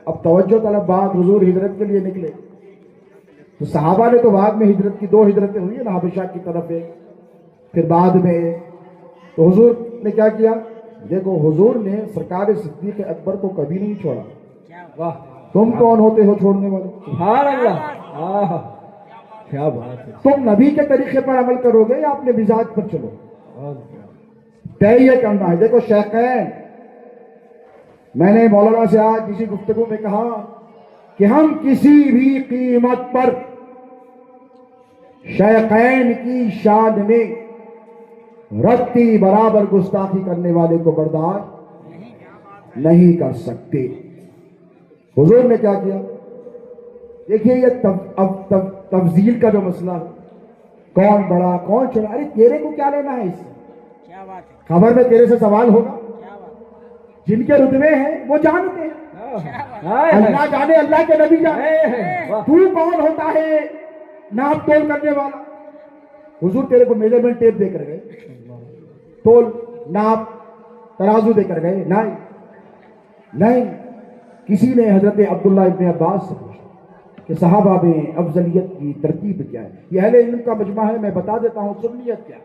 اب توجہ طلب بات, حضور ہجرت کے لیے نکلے تو صحابہ نے تو بعد میں ہجرت کی 2 ہجرتیں ہوئی نا, حبشہ کی طرف ایک, پھر بعد میں. تو حضور نے کیا کیا, دیکھو حضور نے سرکار صدیق اکبر کو کبھی نہیں چھوڑا. واہ, تم کون ہوتے ہو چھوڑنے والے؟ سبحان اللہ, کیا بات ہے. تم نبی کے طریقے پر عمل کرو گے یا اپنے مزاج پر چلو؟ طے یہ کرنا ہے. دیکھو شیخین, میں نے مولانا سے آج کسی گفتگو میں کہا کہ ہم کسی بھی قیمت پر شیخین کی شان میں رتی برابر گستاخی کرنے والے کو برداشت نہیں کر سکتے۔ حضور نے کیا کیا؟ دیکھیے یہ تفضیل کا جو مسئلہ ہے، کون بڑا کون چھوٹا، ارے تیرے کو کیا لینا ہے اس سے؟ کیا بات ہے، خبر میں تیرے سے سوال ہوگا؟ کیا بات جن کے رتبے ہیں وہ جانتے ہیں، اللہ جانے، اللہ کے نبی جانے، تو کون ہوتا ہے ناپ تول کرنے والا؟ حضور تیرے کو میجرمنٹ ٹیپ دے کر گئے، تول ناپ ترازو دے کر گئے؟ نہیں۔ کسی نے حضرت عبداللہ ابن عباس سے پوچھا کہ صحابہ میں افضلیت کی ترتیب کیا ہے؟ یہ اہل علم کا مجمع ہے، میں بتا دیتا ہوں سنیت کیا ہے۔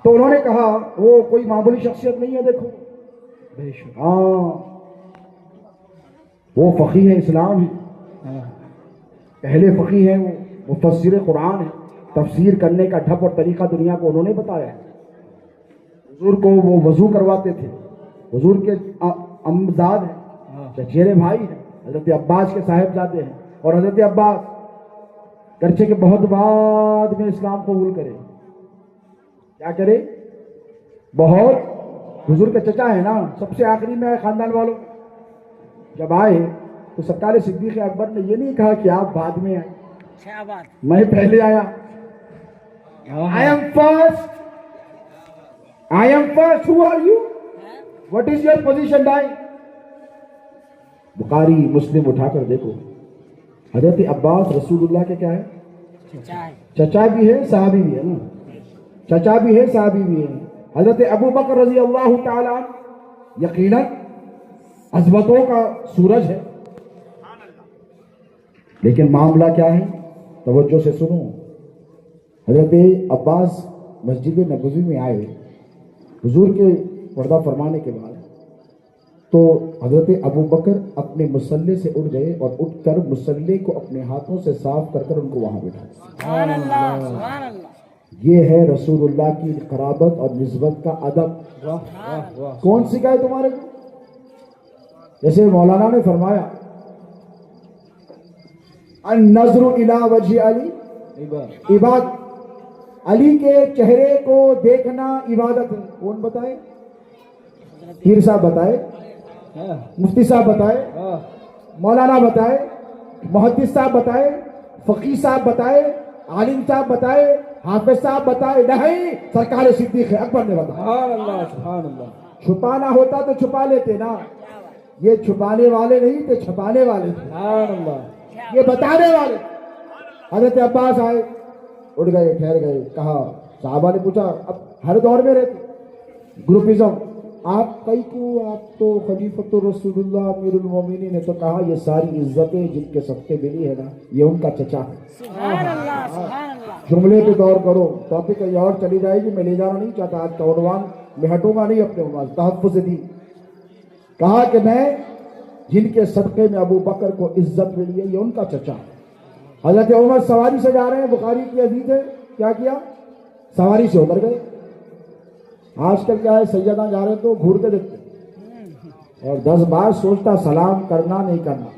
تو انہوں نے کہا وہ کوئی معمولی شخصیت نہیں ہے، دیکھو ہاں وہ فقیہ اسلام ہے، پہلے فقیہ ہیں، وہ مفسر قرآن ہے، تفسیر کرنے کا ڈھب اور طریقہ دنیا کو انہوں نے بتایا ہے۔ حضور کو وہ وضو کرواتے تھے، حضور کے امزاد ہیں، چچیرے بھائی ہیں، حضرت عباس کے صاحبزادے ہیں، اور حضرت عباس گرچہ کہ بہت بعد میں اسلام قبول کرے، کیا کرے؟ بہت، حضور کے چچا ہے نا، سب سے آخری میں آئے خاندان والوں۔ جب آئے تو سرکار صدیق اکبر نے یہ نہیں کہا کہ آپ بعد میں آئے، کیا بات، میں پہلے آیا، I am first. Who are you? What is your position? بخاری مسلم اٹھا کر دیکھو، حضرت عباس رسول اللہ کے کیا ہے؟ چچا ہے، چچا بھی ہے صحابی بھی ہے نا، چچا بھی ہے صحابی بھی ہے۔ حضرت ابو بکر رضی اللہ تعالیٰ یقیناً عظمتوں کا سورج ہے، لیکن معاملہ کیا ہے؟ توجہ سے سنو۔ حضرت عباس مسجد نبوی میں آئے حضور کے پردہ فرمانے کے بعد، تو حضرت ابو بکر اپنے مصلے سے اٹھ گئے اور اٹھ کر مصلے کو اپنے ہاتھوں سے صاف کر کر ان کو وہاں بٹھا دیا۔ سبحان اللہ، سبحان اللہ، یہ ہے رسول اللہ کی قرابت اور نسبت کا ادب۔ کون سکھائے تمہارے کو؟ جیسے مولانا نے فرمایا النظر الی وجہ علی عبادت، علی کے چہرے کو دیکھنا عبادت ہے۔ کون بتائے؟ پیر صاحب بتائے، مفتی صاحب بتائے، مولانا بتائے، محدث صاحب بتائے، فقیہ صاحب بتائے، عالم صاحب بتائے، حافظ صاحب بتائے؟ نہیں، سرکار صدیق اکبر نے بتایا۔ سبحان اللہ، سبحان اللہ۔ چھپانا ہوتا تو چھپا لیتے نا، یہ چھپانے والے نہیں تھے، چھپانے والے تھے، سبحان اللہ۔ یہ بتانے والے۔ حضرت عباس آئے، اٹھ گئے، ٹھہر گئے، کہا، صحابہ نے پوچھا، اب ہر دور میں رہتے گروپزم، آپ کئی کو، آپ تو خلیفۃ رسول اللہ امیر المومنین نے تو کہا یہ ساری عزتیں جن کے صدقے ملی ہے نا، یہ ان کا چچا ہے۔ سبحان اللہ، سبحان اللہ، جملے پہ غور کرو، ٹاپک کہیں اور چلی جائے گی، میں لے جانا نہیں چاہتا آج کا عنوان، میں ہٹوں گا نہیں اپنے عنوان، تحفظ دی۔ کہا کہ میں جن کے صدقے میں ابو بکر کو عزت ملی ہے یہ ان کا چچا ہے۔ حضرت عمر سواری سے جا رہے ہیں، بخاری کی حدیث ہے، کیا کیا؟ سواری سے اتر گئے۔ آج کل کیا ہے، سیدہ جا رہے ہیں تو گھور کے دیکھتے اور 10 بار سوچتا سلام کرنا نہیں کرنا۔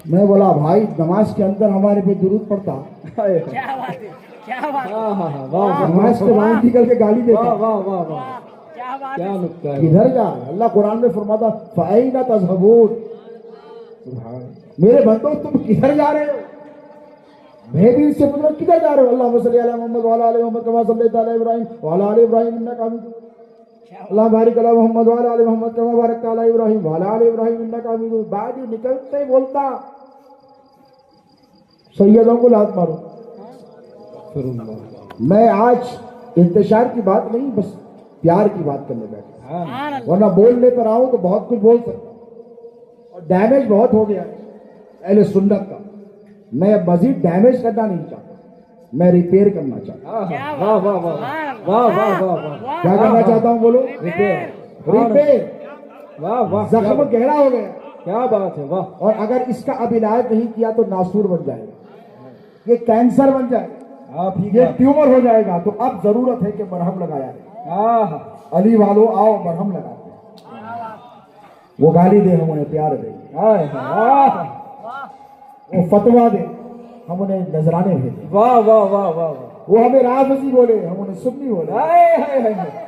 میں بولا بھائی نماز کے اندر ہمارے پہ درود پڑتا، کیا بات ہے، کیا بات ہے، ہاں ہاں ہاں، واہ نماز کے بعد نکل کے گالی دیتا، واہ واہ واہ واہ، کیا بات کیا ہے، نکتہ ہے۔ کدھر جا رہے؟ اللہ قرآن میں فرماتا فَأَيْنَ تَذْهَبُونَ، میرے بندوں تم کدھر جا رہے ہو؟ میں بھی اس سے پوچھ رہا ہوں کدھر جا رہے ہو؟ اللہم صلی علی محمد وعلی آل محمد کما صلیت علی ابراہیم وعلی آل ابراہیم انک حمید مجید، اللہم بارک علی محمد وعلی آل محمد کما بارکت علی ابراہیم وعلی آل ابراہیم انک حمید مجید۔ بعد ہی نکلتے ہی بولتا سیدوں کو لات مارو۔ میں آج انتشار کی بات نہیں، بس پیار کی بات کرنے بیٹھا، سبحان اللہ، ورنہ بولنے پر آؤں تو بہت کچھ بول سکتا ہوں، اور ڈیمیج بہت ہو گیا اہل سنت کا۔ میں اب مزید ڈیمیج کرنا نہیں چاہتا، میں ریپیئر کرنا چاہتا ہوں۔ کیا واہ بات، واہ واہ سبحان واہ اللہ، واہ واہ واہ، کیا کرنا چاہتا ہوں بولو؟ ریپیئر۔ واہ واہ، زخم گہرا ہو گیا کیا بات ہے، واہ، اور اگر اس کا اب علاج نہیں کیا تو ناسور بن جائے گا، یہ کینسر بن جائے گا، آپ ہی یہ کا، ٹیومر ہو جائے گا۔ تو اب ضرورت ہے کہ مرہم لگایا جائے۔ آہ، علی والو آؤ مرہم لگاتے ہیں، وہ گالی دے ہم انہیں پیار دے، آہ، آہ، وہ فتویٰ دے ہم انہیں نذرانے بھیجیں۔ واہ واہ واہ واہ واہ، وہ ہمیں رافضی بولے, ہم انہیں سنی بولے, ہائے ہائے ہائے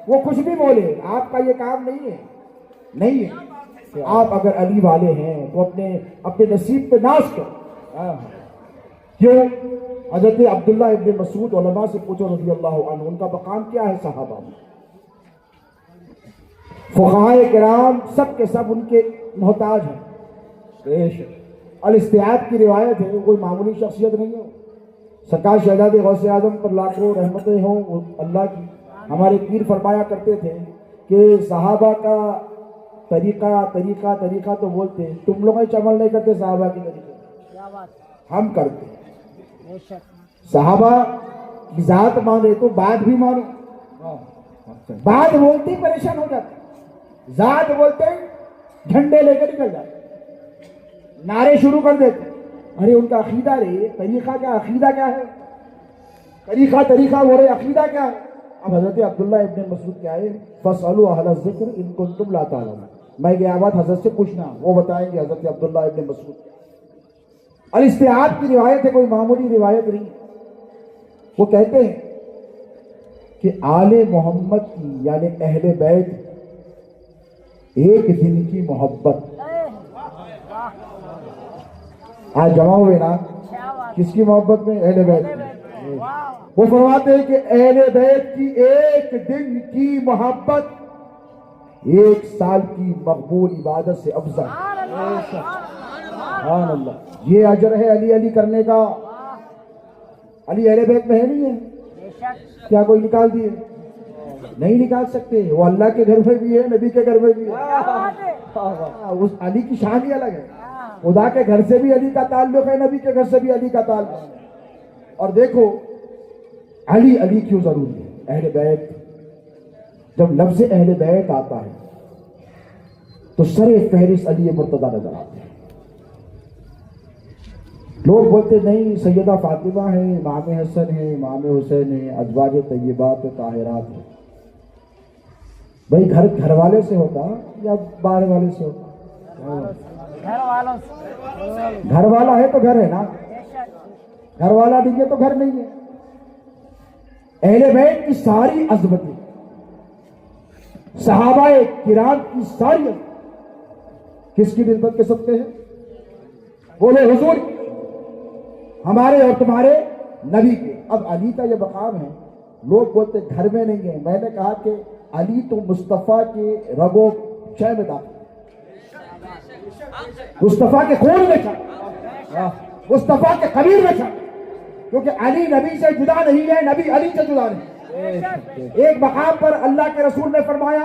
وہ کچھ بھی بولے, آپ کا یہ کام نہیں ہے, نہیں ہے. آپ اگر علی والے ہیں تو اپنے نصیب پہ ناز کرو. کیوں؟ حضرت عبداللہ ابن مسعود, علماء سے پوچھو رضی اللہ عنہ, ان کا مقام کیا ہے صحابہ میں؟ فقہائے کرام سب کے سب ان کے محتاج ہیں. الاستیعاب کی روایت ہے, وہ کوئی معمولی شخصیت نہیں ہے. سرکار شہزادے غوث اعظم پر لاکھوں رحمتیں ہوں اللہ کی. ہمارے پیر فرمایا کرتے تھے کہ صحابہ کا طریقہ تو بولتے, تم لوگ عمل نہیں کرتے صحابہ کے طریقے, کیا بات, ہم کرتے. بے شک, صحابہ کی ذات مانے تو بات بھی مانو, بات بولتے ہی پریشان ہو جاتے, ذات بولتے جھنڈے لے کر نکل جاتے, نعرے شروع کر دیتے. ارے ان کا عقیدہ رہے, طریقہ کیا, عقیدہ کیا ہے, طریقہ وہ رہے, عقیدہ کیا ہے. اب حضرت عبداللہ ابن مسعود کیا ہے, فَاسْأَلُوا أَهْلَ الذِّكْرِ إِن كُنتُمْ لَا تَعْلَمُونَ. میں یہ بات حضرت سے پوچھنا, وہ بتائیں گے حضرت عبداللہ ابن مسعود کیا. الاستیعاب کی روایت ہے, کوئی معمولی روایت نہیں. وہ کہتے ہیں کہ آل محمد کی یعنی اہل بیت ایک دن کی محبت. آج جمع ہوئے نا, کیا بات, کس کی محبت میں؟ اہل بیت کی. واہ, وہ فرماتے ہیں کہ اہل بیت کی ایک دن کی محبت 1 سال کی مقبول عبادت سے افضل. سبحان اللہ. یہ اجر ہے علی علی کرنے کا. علی اہل بیت میں ہے نہیں ہے, بے شک, کیا کوئی نکال دیے؟ نہیں نکال سکتے. وہ اللہ کے گھر میں بھی ہے, نبی کے گھر میں بھی ہے. کیا بات ہے, اس علی کی شان ہی الگ ہے. خدا کے گھر سے بھی علی کا تعلق ہے, نبی کے گھر سے بھی علی کا تعلق ہے. اور دیکھو علی علی کیوں ضروری ہے. اہل بیت, جب لفظ اہل بیت آتا ہے تو سر فہرست علی مرتضیٰ نظر آتے ہیں. لوگ بولتے نہیں سیدہ فاطمہ ہے, امام حسن ہے, امام حسین ہے, ازواج طیبات طاہرات ہیں. بھائی گھر والے سے ہوتا یا باہر والے سے ہوتا؟ گھر والوں سے, گھر والا ہے تو گھر ہے نا, بے شک, گھر والا نہیں ہے تو گھر نہیں ہے. اہل بیت کی ساری عظمتیں, صحابہ کرام کی ساری عظمت کس کی نسبت کے سکتے ہیں؟ بولے حضور, ہمارے اور تمہارے نبی کے. اب علی کا یہ مقام ہے, لوگ بولتے گھر میں نہیں ہے. میں نے کہا کہ علی تو مصطفیٰ کے رگو شے میں داخل, مصطفیٰ کے خون میں چل, مصطفیٰ کے قبیل میں چل, کیونکہ علی نبی سے جدا نہیں ہے, نبی علی سے جدا نہیں. ایک مقام پر اللہ کے رسول نے فرمایا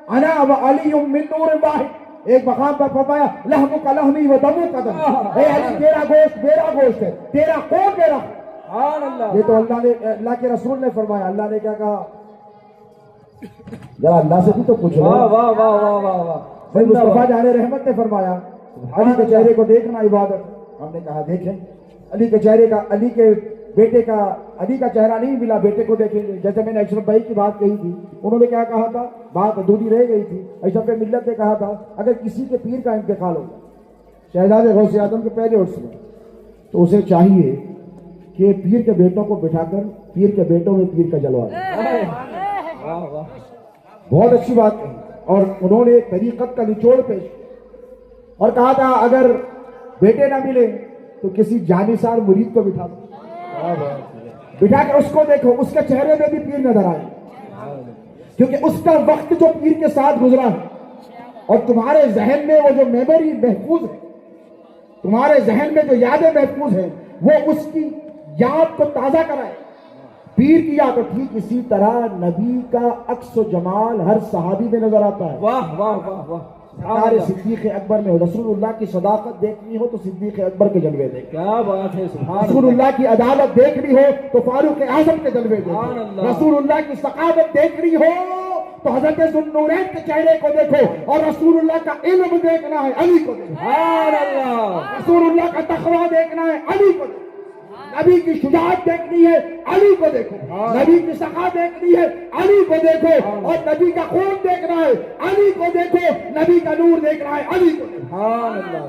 انا و علی من نور واحد. ایک مقام پر فرمایا لحم کا لحمی و دمو کا دم. اے علی تیرا گوشت میرا گوشت ہے, تیرا خون میرا. سبحان اللہ. یہ تو اللہ کے رسول نے فرمایا. اللہ نے کیا کہا؟ ذرا اللہ سے بھی تو پوچھو. واہ واہ واہ واہ واہ واہ. بھائی مصطفیٰ جان رحمت نے فرمایا علی کے چہرے کو دیکھنا عبادت. ہم نے کہا دیکھیں. علی کے چہرے کا, علی کے بیٹے کا, علی کا چہرہ نہیں ملا, بیٹے کو دیکھیں گے. جیسے میں نے اشرف بھائی کی بات کہی تھی, انہوں نے کیا کہا تھا, بات ادھوری رہ گئی تھی. اشرف ملت نے کہا تھا اگر کسی کے پیر کا انتقال ہو شہزادے غوث اعظم کے پہلے عرص میں, تو اسے چاہیے کہ پیر کے بیٹوں کو بٹھا کر پیر کے بیٹوں میں پیر کا جلوہ دے. واہ واہ. بہت اچھی بات کہی. اور انہوں نے طریقت کا نچوڑ پیش اور کہا تھا اگر بیٹے نہ ملے تو کسی جانثار مرید کو بٹھا دو, بٹھا کے اس کو دیکھو, اس کے چہرے میں بھی پیر نظر آئے, کیونکہ اس کا وقت جو پیر کے ساتھ گزرا ہے اور تمہارے ذہن میں وہ جو میموری محفوظ ہے, تمہارے ذہن میں جو یادیں محفوظ ہیں, وہ اس کی یاد کو تازہ کرائے. پیر کی یاد. تو ٹھیک اسی طرح نبی کا عکس و جمال ہر صحابی میں نظر آتا ہے. واہ واہ واہ واہ. سارے صدیق اکبر میں رسول اللہ کی صداقت دیکھنی ہو تو صدیق اکبر کے جلوے دیکھ, کیا بات ہے. سبحان رسول اللہ کی عدالت دیکھنی ہو تو فاروق اعظم کے جلوے سبحان دیکھو, اللہ. رسول اللہ کی ثقافت دیکھنی ہو تو حضرت ذوالنورین کے چہرے کو دیکھو, اور رسول اللہ کا علم دیکھنا ہے علی کو دیکھو, سبحان اللہ. رسول اللہ کا تقویٰ دیکھنا ہے علی کو دیکھو, نبی کی شجاعت دیکھنی ہے علی کو دیکھو, نبی کی سخا دیکھنی ہے علی کو دیکھو, اور نبی کا خون دیکھنا ہے علی کو دیکھو, نبی کا نور دیکھنا ہے علی کو دیکھو. سبحان اللہ.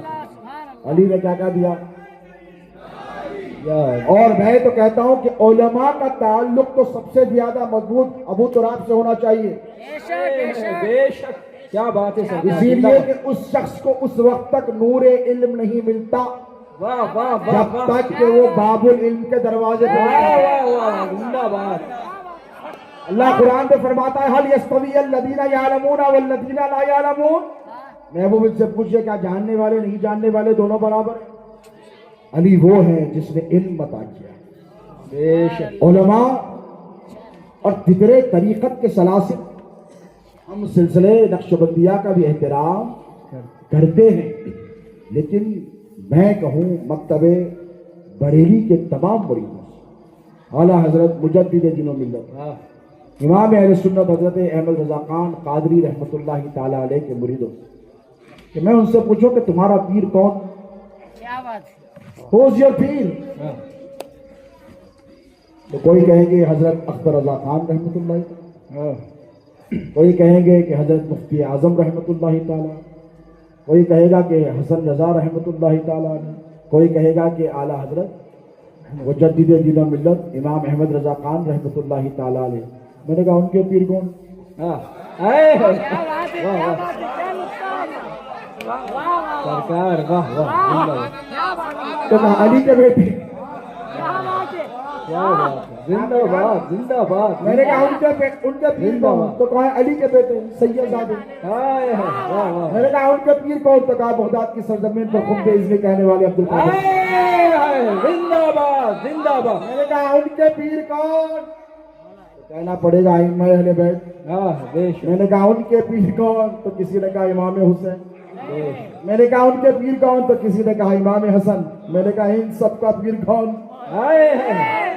علی نے کیا کہا دیا؟ اور میں تو کہتا ہوں کہ علماء کا تعلق تو سب سے زیادہ مضبوط ابو تراب سے ہونا چاہیے، بے شک، کیا بات ہے سرکار، اسی لیے کہ اس شخص کو اس وقت تک نور علم نہیں ملتا واہ واہ واہ جب واہ تک کہ وہ باب العلم کے دروازے پر واہ نہیں۔ واہ واہ، زندہ باد، اللہ قرآن میں فرماتا ہے حل یستوی الذین یعلمون والذین لا یعلمون، محبوب ان سے پوچھے کیا جاننے والے نہیں جاننے والے دونوں برابر ہیں؟ علی وہ ہے جس نے علم عطا کیا۔ بے شک، علماء اور فکر طریقت کے سلاسل، ہم سلسلے نقشبندیہ کا بھی احترام کرتے ہیں، لیکن میں کہوں مکتب بریلی کے تمام مریدوں سے، اعلیٰ حضرت مجدد دین و ملت امام اہل سنت حضرت احمد رضا خان قادری رحمۃ اللہ تعالیٰ علیہ کے مریدوں سے کہ میں ان سے پوچھوں کہ تمہارا پیر کون؟ کیا بات ہے؟ Who's your پیر؟ تو کوئی کہیں گے حضرت اختر رضا خان رحمۃ اللہ تعالیٰ، کوئی کہیں گے کہ حضرت مفتی اعظم رحمۃ اللہ تعالیٰ، کوئی کہے گا کہ حسن رضا رحمۃ اللہ تعالیٰ، کوئی کہے گا کہ اعلیٰ حضرت مجدد دین و ملت امام احمد رضا خان رحمۃ اللہ تعالیٰ علیہ۔ میں نے کہا ان کے پیر کون؟ کیا بات ہے؟ کیا بات ہے؟ کیا نقصان ہے؟ واہ واہ واہ، سرکار واہ واہ، زندہ باد، کیا بات ہے؟ تو کہا علی کے بیٹے۔ کیا بات ہے؟ کیا بات ہے، زندہ باد، زندہ باد، میں نے کہا ان کے پیر کون؟ تو کہا علی کے بیٹے سید زادے۔ ہائے ہائے، واہ واہ، میں نے کہا ان کے پیر کون؟ تو کہا بغداد کی سرزمین پر خود اذن کہنے والے عبد القادر۔ ہائے ہائے، زندہ باد، زندہ باد، میں نے کہا ان کے پیر کون؟ تو کہنا پڑے گا ائمہ اہل بیت۔ بے شک، میں نے کہا ان کے پیر کون؟ تو کسی نے کہا امام حسین۔ بے شک، میں نے کہا ان کے پیر کون؟ تو کسی نے کہا امام حسن۔ میں نے کہا ان سب کا پیر کون؟ ہائے ہائے،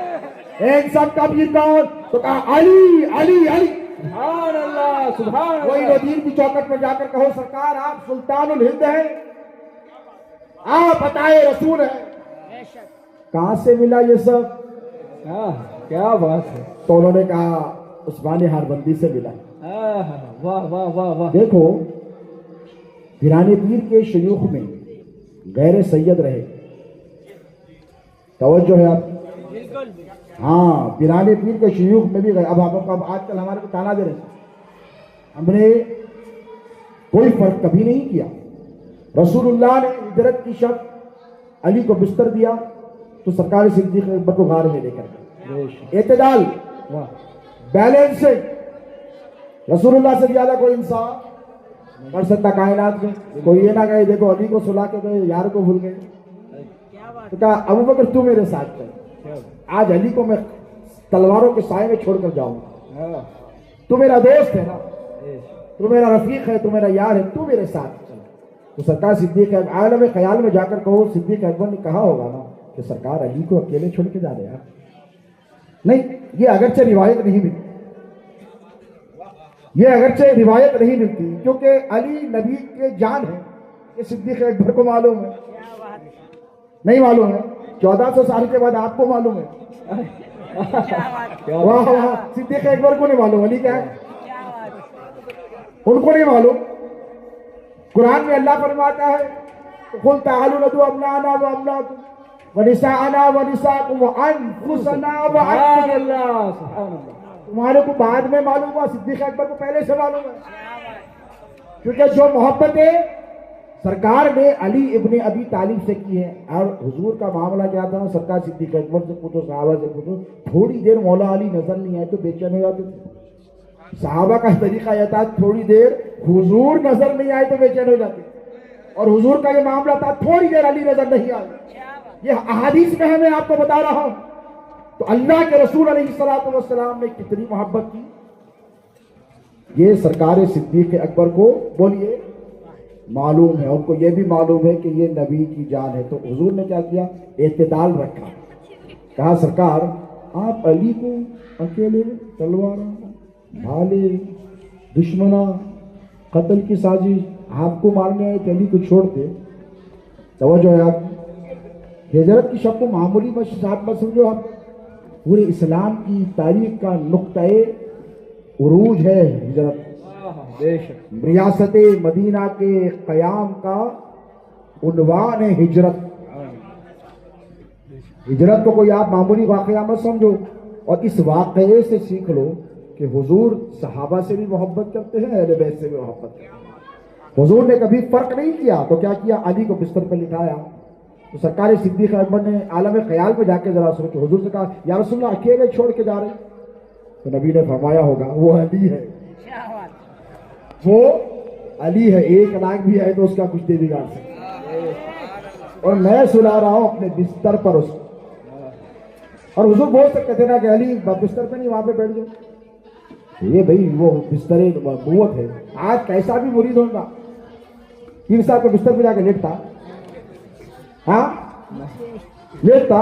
ان سب کا پیر کون؟ تو کہا علی علی علی۔ سبحان اللہ، سبحان وہی اللہ، ندیر کی چوکٹ پر جا کر کہو سرکار آپ سلطان الہند ہیں، آپ عطائے رسول ہیں۔ بے شک، کہاں سے ملا یہ سب؟ کیا بات ہے، تو انہوں نے کہا عثمانی ہاربندی سے ملا۔ واہ واہ واہ واہ، دیکھو پیران پیر کے شیوخ میں غیر سید رہے، توجہ ہے آپ؟ ہاں، پیران پیر کے شیوخ میں بھی گئے۔ اب آج کل ہمارے کو تانا دے رہے ہیں، ہم نے کوئی فرق کبھی نہیں کیا۔ رسول اللہ نے ہجرت کی شب علی کو بستر دیا تو سرکار صدیق اکبر کو غار میں لے کر گئے۔ اعتدال، بیلنس سے، رسول اللہ سے زیادہ کوئی انسان پڑھ سکتا کائنات میں؟ کوئی یہ نہ کہے دیکھو علی کو سلا کے گئے یار کو بھول گئے۔ تو کہا ابو بکر تو میرے ساتھ چل، آج علی کو میں تلواروں کے سائے میں چھوڑ کر جاؤں گا، تو میرا دوست ہے نا، تو میرا رفیق ہے، تو میرا یار ہے، تو میرے ساتھ چل۔ تو سرکار صدیق عالم خیال میں جا کر کہو صدیق اکبر نے کہا ہوگا نا کہ سرکار علی کو اکیلے چھوڑ کے جا رہے ہیں؟ نہیں، یہ اگرچہ روایت نہیں ملتی، یہ اگرچہ روایت نہیں ملتی، کیونکہ علی نبی کے جان ہے، یہ صدیق اکبر کو معلوم ہے، نہیں معلوم ہے؟ 1400 سال کے بعد آپ کو معلوم ہے؟ واہ واہ، صدیق اکبر کو نہیں معلوم، علی کیا ہے ان کو نہیں معلوم۔ قرآن میں اللہ فرماتا ہے قُلْ تَعَالُوا نَدْعُوا أَبْنَاءَنَا وَأَبْنَاءَكُمْ وَنِسَاءَنَا وَنِسَاءَكُمْ وَأَنفُسَنَا سبحان وَأَنفُسَكُمْ۔ اللہ، سبحان اللہ، تمہارے کو بعد میں معلوم ہوا، صدیق اکبر کو پہلے سے معلوم ہے، کیونکہ جو محبتیں سرکار نے علی ابن ابی طالب سے کی ہے۔ اور حضور کا معاملہ کیا تھا؟ سرکار صدیق اکبر سے پوچھو، صحابہ سے پوچھو، تھوڑی دیر مولا علی نظر نہیں آئے تو بے چین ہو جاتے تھے۔ صحابہ کا طریقہ یہ تھا تھوڑی دیر حضور نظر نہیں آئے تو بے چین ہو جاتے، اور حضور کا یہ معاملہ تھا تھوڑی دیر علی نظر نہیں آئے۔ یہ احادیث میں میں آپ کو بتا رہا ہوں۔ تو اللہ کے رسول علیہ الصلوۃ والسلام نے کتنی محبت کی، یہ سرکار صدیق اکبر کو بولیے معلوم ہے، ان کو یہ بھی معلوم ہے کہ یہ نبی کی جان ہے۔ تو حضور نے کیا کیا؟ اعتدال رکھا، کہا سرکار آپ علی کو اکیلے تلوار بھالے دشمنا قتل کی سازش آپ کو مارنے آئے کہ علی کو چھوڑتے؟ توجہ ہے آپ؟ ہجرت کی شب کو معمولی مت سمجھو، آپ پورے اسلام کی تاریخ کا نقطۂ عروج ہے ہجرت، بے شک، ریاست مدینہ کے قیام کا عنوان ہے ہجرت۔ ہجرت کو کوئی آپ معمولی واقعہ مت سمجھو، اور اس واقعے سے سیکھ لو کہ حضور صحابہ سے بھی محبت کرتے ہیں، اہل بیت سے بھی محبت کرتے ہیں۔ حضور نے کبھی فرق نہیں کیا، تو کیا کیا؟ علی کو بستر پر لٹایا، تو سرکار صدیق اکبر نے عالم خیال میں جا کے ذرا سن کے حضور سے کہا یا رسول اللہ اکیلے چھوڑ کے جا رہے ہیں؟ تو نبی نے فرمایا ہوگا وہ علی ہے، وہ علی ہے، ایک لاکھ بھی ہے تو اس کا کچھ نہیں بگاڑ سکتا، اور میں سلا رہا ہوں اپنے بستر پر اس کو۔ اور حضور بول سکتے تھے نا کہ علی بستر پہ نہیں وہاں پہ بیٹھ جاؤ، یہ بھائی وہ بستر نبوت ہے۔ آج کیسا بھی مرید ہوگا پیر صاحب کے بستر پہ جا کے لیٹتا، ہاں لیٹتا؟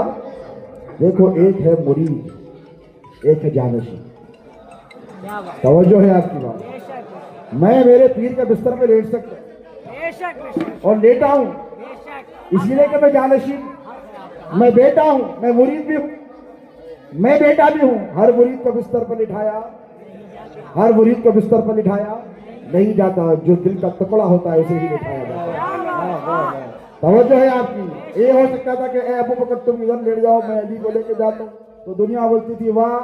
دیکھو ایک ہے مرید، ایک ہے جانشین۔ توجہ ہے آپ کی بات؟ میں میرے پیر کے بستر پہ لیٹ سکتا اور لیٹا ہوں اس لیے کہ میں جانشین، میں بیٹا ہوں، میں مرید بھی ہوں، میں بیٹا بھی ہوں۔ ہر مرید کو بستر پر لٹھایا، ہر مرید کو بستر پر لٹھایا نہیں جاتا، جو دل کا ٹکڑا ہوتا ہے اسے ہی لٹھایا جاتا ہے۔ توجہ ہے آپ کی؟ یہ ہو سکتا تھا کہ اے ابو بکر تم ادھر لیٹ جاؤ، میں علی کو لے کے جاتا ہوں، تو دنیا بولتی تھی واہ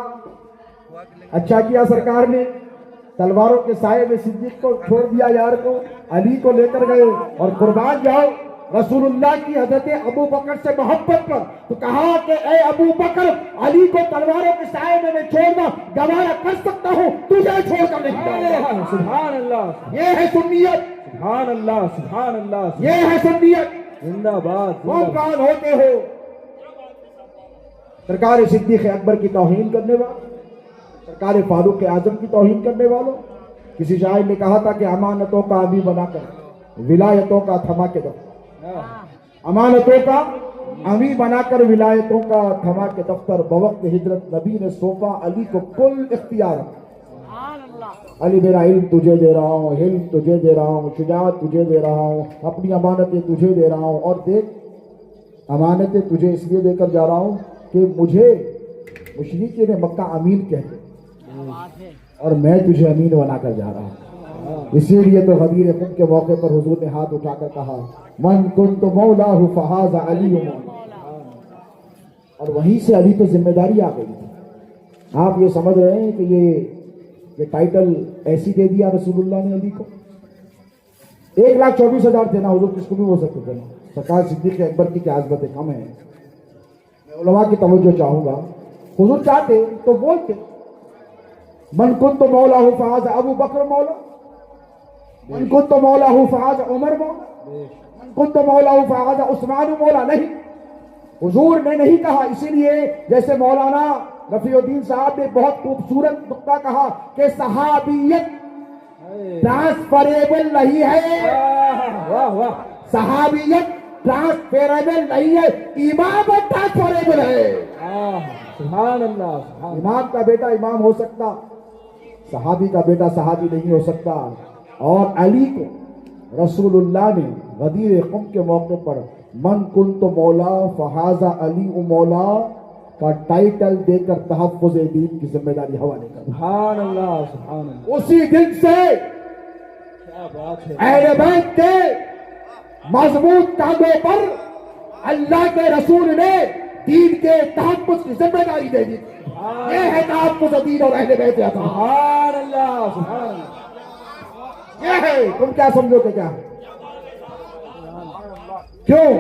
اچھا کیا سرکار نے، تلواروں کے سائے میں صدیق کو چھوڑ دیا یار کو، علی کو لے کر گئے، اور قربان جاؤ رسول اللہ کی حضرت ابو بکر سے محبت پر، تو کہا کہ اے ابو بکر علی کو تلواروں کے سائے میں چھوڑنا گوارا کر سکتا ہوں، تجھے چھوڑ کر نہیں جاؤں گا۔ سبحان اللہ، یہ ہے سنیت، سبحان اللہ، سبحان اللہ، یہ ہے سنیت۔ زندہ باد، تم کون ہوتے ہو سرکار صدیق اکبر کی توہین کرنے والے، سرکار فاروق اعظم کی توہین کرنے والوں؟ کسی شاعر نے کہا تھا کہ امانتوں کا امی بنا کر ولایتوں کا تھما کے دفتر، امانتوں کا امی بنا کر ولایتوں کا تھما کے دفتر، بوقت ہجرت نبی نے سونپا علی کو کل اختیار۔ علی میرا علم تجھے دے رہا ہوں، علم تجھے دے رہا ہوں، شجاعت تجھے دے رہا ہوں، اپنی امانتیں تجھے دے رہا ہوں، اور دیکھ امانتیں تجھے اس لیے دے کر جا رہا ہوں کہ مجھے مشرکین مکہ امین کہتے اور میں تجھے امین بنا کر جا رہا ہوں۔ اسی لیے تو غدیر خم کے موقع پر حضور نے ہاتھ اٹھا کر کہا من کنت مولاہ فہذا علی مولا، اور وہیں سے علی پہ ذمہ داری آ گئی تھی۔ آپ یہ سمجھ رہے ہیں کہ یہ ٹائٹل ایسی دے دیا رسول اللہ نے علی کو؟ 1,24,000 تھے نا حضور، کس کو بھی ہو سکتے تھے نا۔ سرکار صدیق اکبر کی کیا عظمتیں کم ہیں؟ میں علماء کی توجہ چاہوں گا، حضور چاہتے تو بولتے من کنت مولاہ فہذا ابو بکر مولا، من کنت مولاہ فہذا عمر مولا، من کنت مولاہ فہذا عثمان مولا۔ نہیں، حضور نے نہیں کہا۔ اسی لیے جیسے مولانا رفیع الدین صاحب نے بہت خوبصورت نقطہ کہا کہ صحابیت ٹرانسفریبل نہیں ہے، واہ واہ، صحابیت ٹرانسفریبل نہیں ہے، امام ٹرانسفریبل ہے۔ سبحان اللہ، سبحان امام کا بیٹا امام ہو سکتا، صحابی کا بیٹا صحابی نہیں ہو سکتا۔ اور علی کو رسول اللہ نے غدیر خم کے موقع پر من کنت مولا فہذا علی مولا کا ٹائٹل دے کر تحفظ دین کی ذمہ داری حوالے کر۔ سبحان اللہ، سبحان اللہ، اسی دن سے کیا بات ہے، اہل بیت کے مضبوط کاندھوں پر اللہ کے رسول نے دین کے تحفظ کی ذمہ داری دے دی۔ یہ ہے تحفظ دین اور اہل بیت عطا۔ سبحان اللہ، سبحان اللہ، یہ ہے، تم کیا سمجھو کہ کیا؟ کیوں؟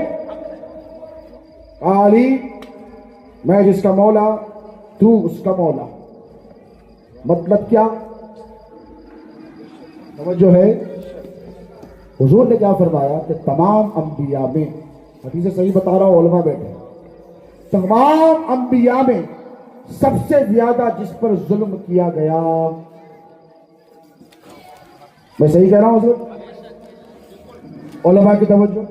علی میں جس کا مولا تو اس کا مولا، مطلب کیا؟ توجہ ہے؟ حضور نے کیا فرمایا کہ تمام انبیاء میں، حدیث صحیح بتا رہا ہوں، علماء بیٹھے، تمام انبیاء میں سب سے زیادہ جس پر ظلم کیا گیا، میں صحیح کہہ رہا ہوں حضور؟ علماء کی توجہ،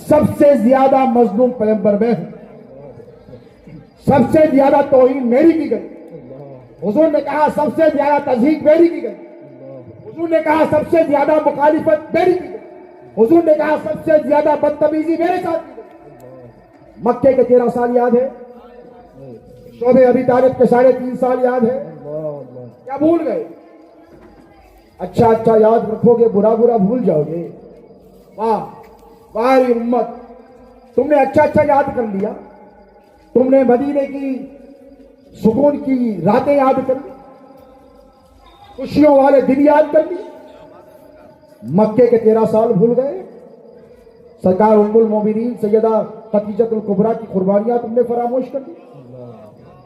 سب سے زیادہ مظلوم پیغمبر میں ہوں، سب سے زیادہ توہین میری کی گئی۔ حضور نے کہا سب سے زیادہ تضحیک میری کی گئی، حضور نے کہا سب سے زیادہ مخالفت میری کی گئی، حضور نے کہا سب سے زیادہ بدتمیزی میرے ساتھ کی گئی۔ مکے کے 13 سال یاد ہے، شعب ابی طالب کے 3.5 سال یاد ہے، کیا بھول گئے؟ اچھا اچھا یاد رکھو گے، برا برا بھول جاؤ گے۔ واہ واہ امت، تم نے اچھا اچھا یاد کر لیا، تم نے مدینے کی سکون کی راتیں یاد کر لی, خوشیوں والے دن یاد کر لی, مکے کے 13 سال بھول گئے. سرکار ام المومنین سیدہ خدیجہ الکبریٰ کی قربانیاں تم نے فراموش کر دی.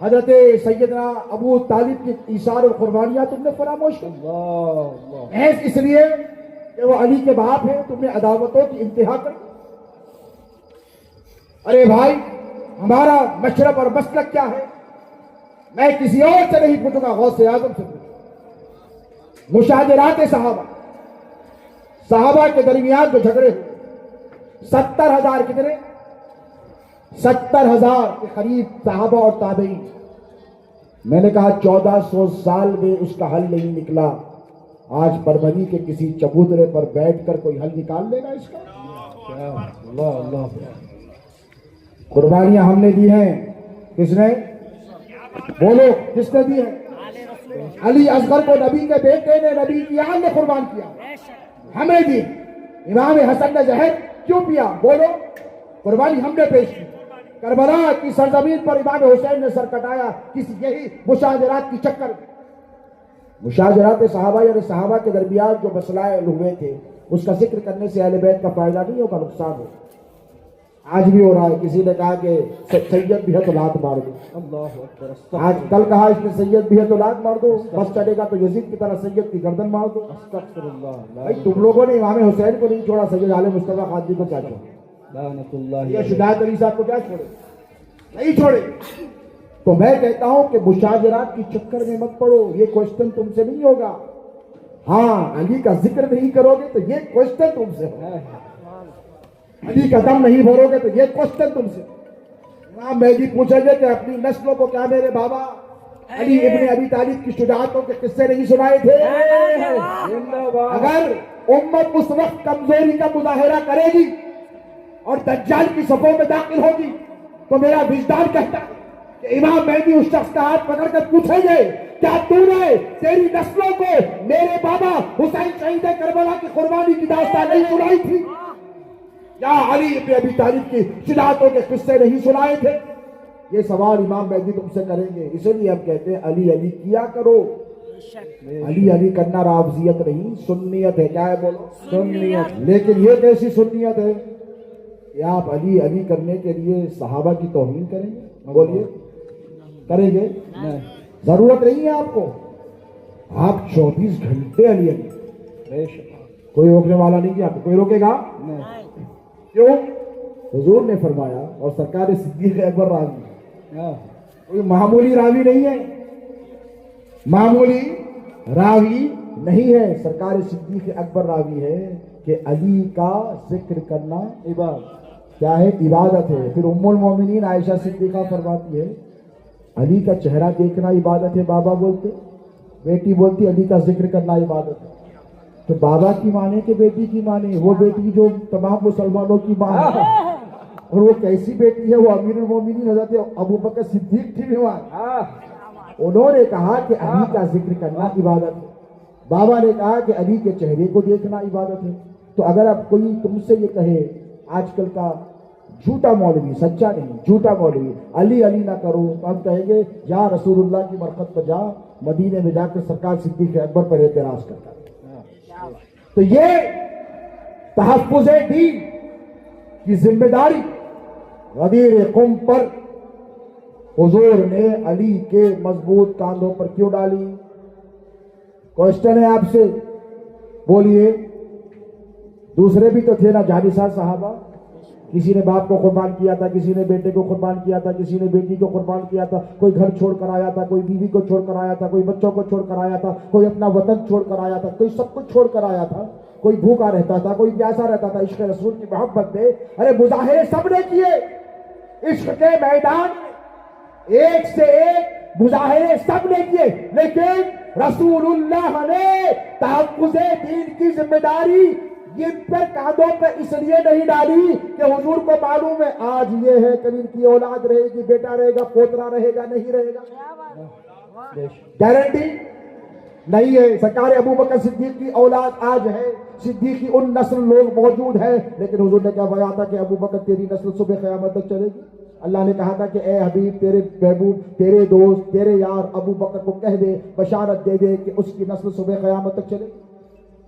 حضرت سیدنا ابو طالب کی ایثار اور قربانیاں تم نے فراموش کر دی. محض اس لیے کہ وہ علی کے باپ ہیں تم نے عداوتوں کی انتہا کر دی. ارے بھائی, ہمارا مشرب اور مسلک کیا ہے؟ میں کسی اور سے نہیں پوچھوں گا, غوث اعظم سے پوچھوں. مشاجرات صحابہ کے درمیان جو جھگڑے ہوئے, 70,000 کتنے؟ 70,000 کے قریب صحابہ اور تابعین. میں نے کہا 1400 سال میں اس کا حل نہیں نکلا, آج پربھنی کے کسی چبوترے پر بیٹھ کر کوئی حل نکال لے گا اس کا؟ اللہ اللہ. قربانیاں ہم نے دی ہیں, کس نے؟ بولو کس نے دی ہیں؟ علی اصغر کو نبی کے بیٹے نے, نبی کی آل نے قربان کیا, ہمیں دی. امام حسن نے زہر کیوں پیا؟ بولو, قربانی ہم نے پیش کی. کربلا کی سرزمین پر امام حسین نے سر کٹایا کسی یہی مشاجرات کی چکر میں. مشاجرات صحابہ یعنی صحابہ کے درمیان جو مسائل ہوئے تھے اس کا ذکر کرنے سے اہل بیت کا فائدہ نہیں ہوگا, نقصان ہوگا. آج بھی ہو رہا ہے. کسی نے کہا کہ سید بھی ہے تو لات مار دو. اللہ اکبر. آج کل کہا اس نے سید بھی ہے تو لات مار دو, بس چلے گا تو یزید کی طرح سید کی گردن مار دو. استغفر اللہ. بھائی تم لوگوں نے امام حسین کو نہیں چھوڑا, سید عالم مصطفیٰ خادمی کو کیا چھوڑا؟ لعنت اللہ. یہ شجاعت علی صاحب کو کیا چھوڑے؟ نہیں چھوڑے. تو میں کہتا ہوں کہ مشاجرات کی چکر میں مت پڑو, یہ کوشچن تم سے نہیں ہوگا. ہاں علی کا ذکر نہیں کرو گے تو یہ کوشچن تم سے ہوگا. علی کا دم نہیں بھرو گے تو یہ کوشچن تم سے. امام مہدی پوچھیں گے کہ اپنی نسلوں کو کیا میرے بابا علی ابن ابی طالب کی شجاعتوں کے قصے نہیں سنائے تھے؟ اگر امت اس وقت کمزوری کا مظاہرہ کرے گی اور دجال کی صفوں میں داخل ہوگی تو میرا وجدان کہتا ہے کہ امام مہدی اس شخص کا ہاتھ پکڑ کر پوچھیں گے, کیا تو نے تیری نسلوں کو میرے بابا حسین شہید کربلا کی قربانی کی داستان نہیں سنائی تھی؟ کیا علی ابن ابی طالب کی شجاعتوں کے قصے نہیں سنائے تھے؟ یہ سوال امام مہدی تم سے کریں گے. اسی لیے ہم کہتے ہیں علی علی کیا کرو. علی علی کرنا رافضیت نہیں, سنیت ہے. کیا ہے بولو؟ سنیت. لیکن یہ کیسی سنیت ہے کہ آپ علی علی کرنے کے لیے صحابہ کی توہین کریں گے؟ بولیے, کریں گے؟ ضرورت نہیں ہے آپ کو. آپ 24 گھنٹے علی علی, کوئی روکنے والا نہیں ہے. آپ کو کوئی روکے گا؟ کیوں؟ حضور نے فرمایا اور سرکار صدیق اکبر راوی, کوئی معمولی راوی نہیں ہے, معمولی راوی نہیں ہے. سرکار صدیق اکبر راوی ہے کہ علی کا ذکر کرنا عبادت کیا ہے؟ عبادت ہے. پھر ام المومنین عائشہ صدیقہ فرماتی ہے علی کا چہرہ دیکھنا عبادت ہے. بابا بولتے, بیٹی بولتی علی کا ذکر کرنا عبادت ہے. تو بابا کی مانے کہ بیٹی کی مانے؟ وہ بیٹی جو تمام مسلمانوں کی ماں ہے, اور وہ کیسی بیٹی ہے؟ وہ امیر المومنین حضرت ابوبکر صدیق کی بیوی. انہوں نے کہا کہ علی کا ذکر کرنا عبادت ہے. بابا نے کہا کہ علی کے چہرے کو دیکھنا عبادت ہے. تو اگر اب کوئی تم سے یہ کہے, آج کل کا جھوٹا مولوی, سچا نہیں جھوٹا مولوی, علی علی نہ کرو, تو ہم کہیں گے جا رسول اللہ کی مرقد پر جا, مدینے میں جا کر سرکار صدیق اکبر پر اعتراض کرتا. تو یہ تحفظ دین کی ذمہ داری غدیر قم پر حضور نے علی کے مضبوط کاندھوں پر کیوں ڈالی؟ کوشچن ہے آپ سے, بولیے. دوسرے بھی تو تھے نا جانثار صحابہ. کسی نے باپ کو قربان کیا تھا, کسی نے بیٹے کو قربان کیا تھا, کسی نے بیٹی کو قربان کیا تھا, کوئی گھر چھوڑ کر آیا تھا, کوئی بیوی کو چھوڑ کر آیا تھا, کوئی بچوں کو چھوڑ کر آیا تھا, کوئی اپنا وطن چھوڑ کر آیا تھا, کوئی سب کچھ چھوڑ کر آیا تھا, کوئی بھوکا رہتا تھا, کوئی پیاسا رہتا تھا. عشق رسول کی محبت میں ارے مظاہرے سب نے کیے. عشق کے میدان ایک سے ایک مظاہرے سب نے کیے, لیکن رسول اللہ نے تحفظ دین کی ذمہ داری یہ پر کاندھوں پہ اس لیے نہیں ڈالی کہ حضور کو معلوم ہے آج یہ ہے, کل ان کی اولاد رہے گی, بیٹا رہے گا, پوترا رہے گا, نہیں رہے گا, گارنٹی نہیں ہے. سرکار ابوبکر صدیق کی اولاد آج ہے, صدیقی ان نسل لوگ موجود ہیں, لیکن حضور نے کیا فرمایا تھا کہ ابوبکر تیری نسل صبح قیامت تک چلے گی. اللہ نے کہا تھا کہ اے حبیب تیرے محبوب تیرے دوست تیرے یار ابو بکر کو کہہ دے بشارت دے دے کہ اس کی نسل صبح قیامت تک چلے.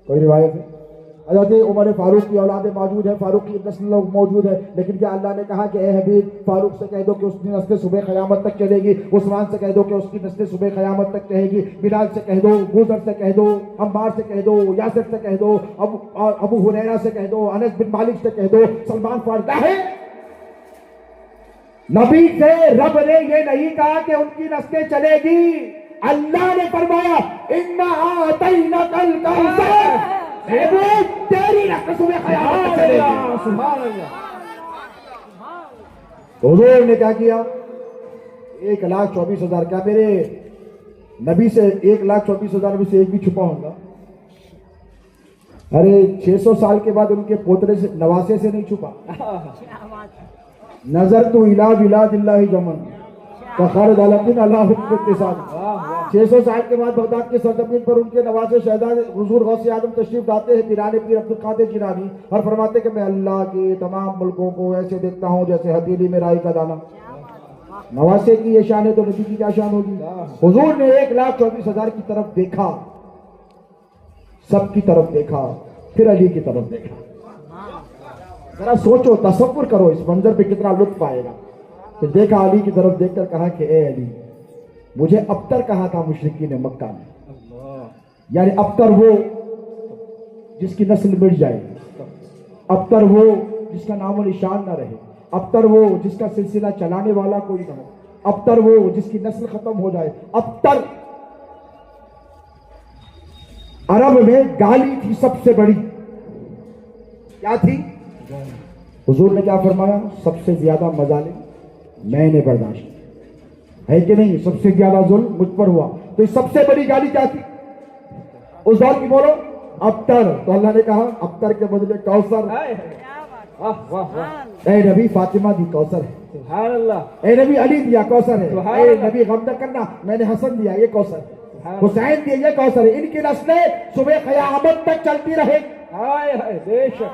کوئی روایت ہے حضرت عمر فاروق کی اولادیں موجود ہیں, فاروق کی نسل لوگ موجود ہے, لیکن کیا اللہ نے کہا کہ اے حبیب فاروق سے کہہ دو کہ اس کی نسل صبح قیامت تک چلے گی, عثمان سے کہہ دو کہ اس کی نسل صبح قیامت تک رہے گی, بلال سے کہہ دو, بوذر سے کہہ دو, عمار سے کہہ دو, یاسر سے کہہ دو, ابو ہریرہ سے کہہ دو, انس بن مالک سے کہہ دو, سلمان فارسی ہے. نبی سے رب نے یہ نہیں کہا کہ ان کی نسلیں چلے گی, اللہ نے فرمایا اِنَّا أَعْطَيْنَاكَ الْكَوْثَرَ تیری نسل صبح قیامت تک چلے گی. سبحان اللہ. حضور نے کیا کیا 1,24,000 کیا میرے نبی سے 1,24,000 میں سے ایک بھی چھپا ہوگا؟ ارے 600 سال کے بعد ان کے پوترے سے نواسے سے نہیں چھپا. نظر تو الہ بلاد اللہ جمن فخر دالتن اللہ حکم کے ساتھ 600 سال کے بعد بغداد کے سرزمین پر ان کے نواسے شہزادے حضور غوث اعظم تشریف لاتے ہیں پیرانے پیر عبد القادر جیلانی, اور فرماتے کہ میں اللہ کے تمام ملکوں کو ایسے دیکھتا ہوں جیسے ہتھیلی میں رائی کا دانہ. نواسے کی یہ شان ہے تو نبی کی کیا شان ہوگی؟ حضور نے 1,24,000 کی طرف دیکھا, سب کی طرف دیکھا, پھر علی کی طرف دیکھا. ذرا سوچو تصور کرو اس منظر پہ کتنا لطف آئے گا. پھر دیکھا علی کی طرف دیکھ کر کہا کہ اے علی مجھے ابتر کہا تھا مشرکین مکہ نے, یعنی ابتر وہ جس کی نسل مٹ جائے, ابتر وہ جس کا نام و نشان نہ رہے, ابتر وہ جس کا سلسلہ چلانے والا کوئی نہ ہو, ابتر وہ جس کی نسل ختم ہو جائے. ابتر عرب میں گالی تھی سب سے بڑی. کیا تھی؟ حضور نے کیا فرمایا؟ سب سے زیادہ مظالم میں نے برداشت ہے کہ نہیں, سب سے زیادہ ظلم مجھ پر ہوا. تو سب سے بڑی گالی کیا تھی اس دور کی؟ بولو ابتر. تو اللہ نے کہا ابتر کے بدلے کوثر. اے نبی فاطمہ دی کوثر ہے, سبحان اللہ. اے نبی علی دیا کوثر ہے, اے نبی غم نہ کرنا میں نے حسن دیا یہ کوثر ہے, حسین دیا یہ کوثر ہے. ان کی نسلیں صبح قیامت تک چلتی رہے. ہائے ہائے بے شک.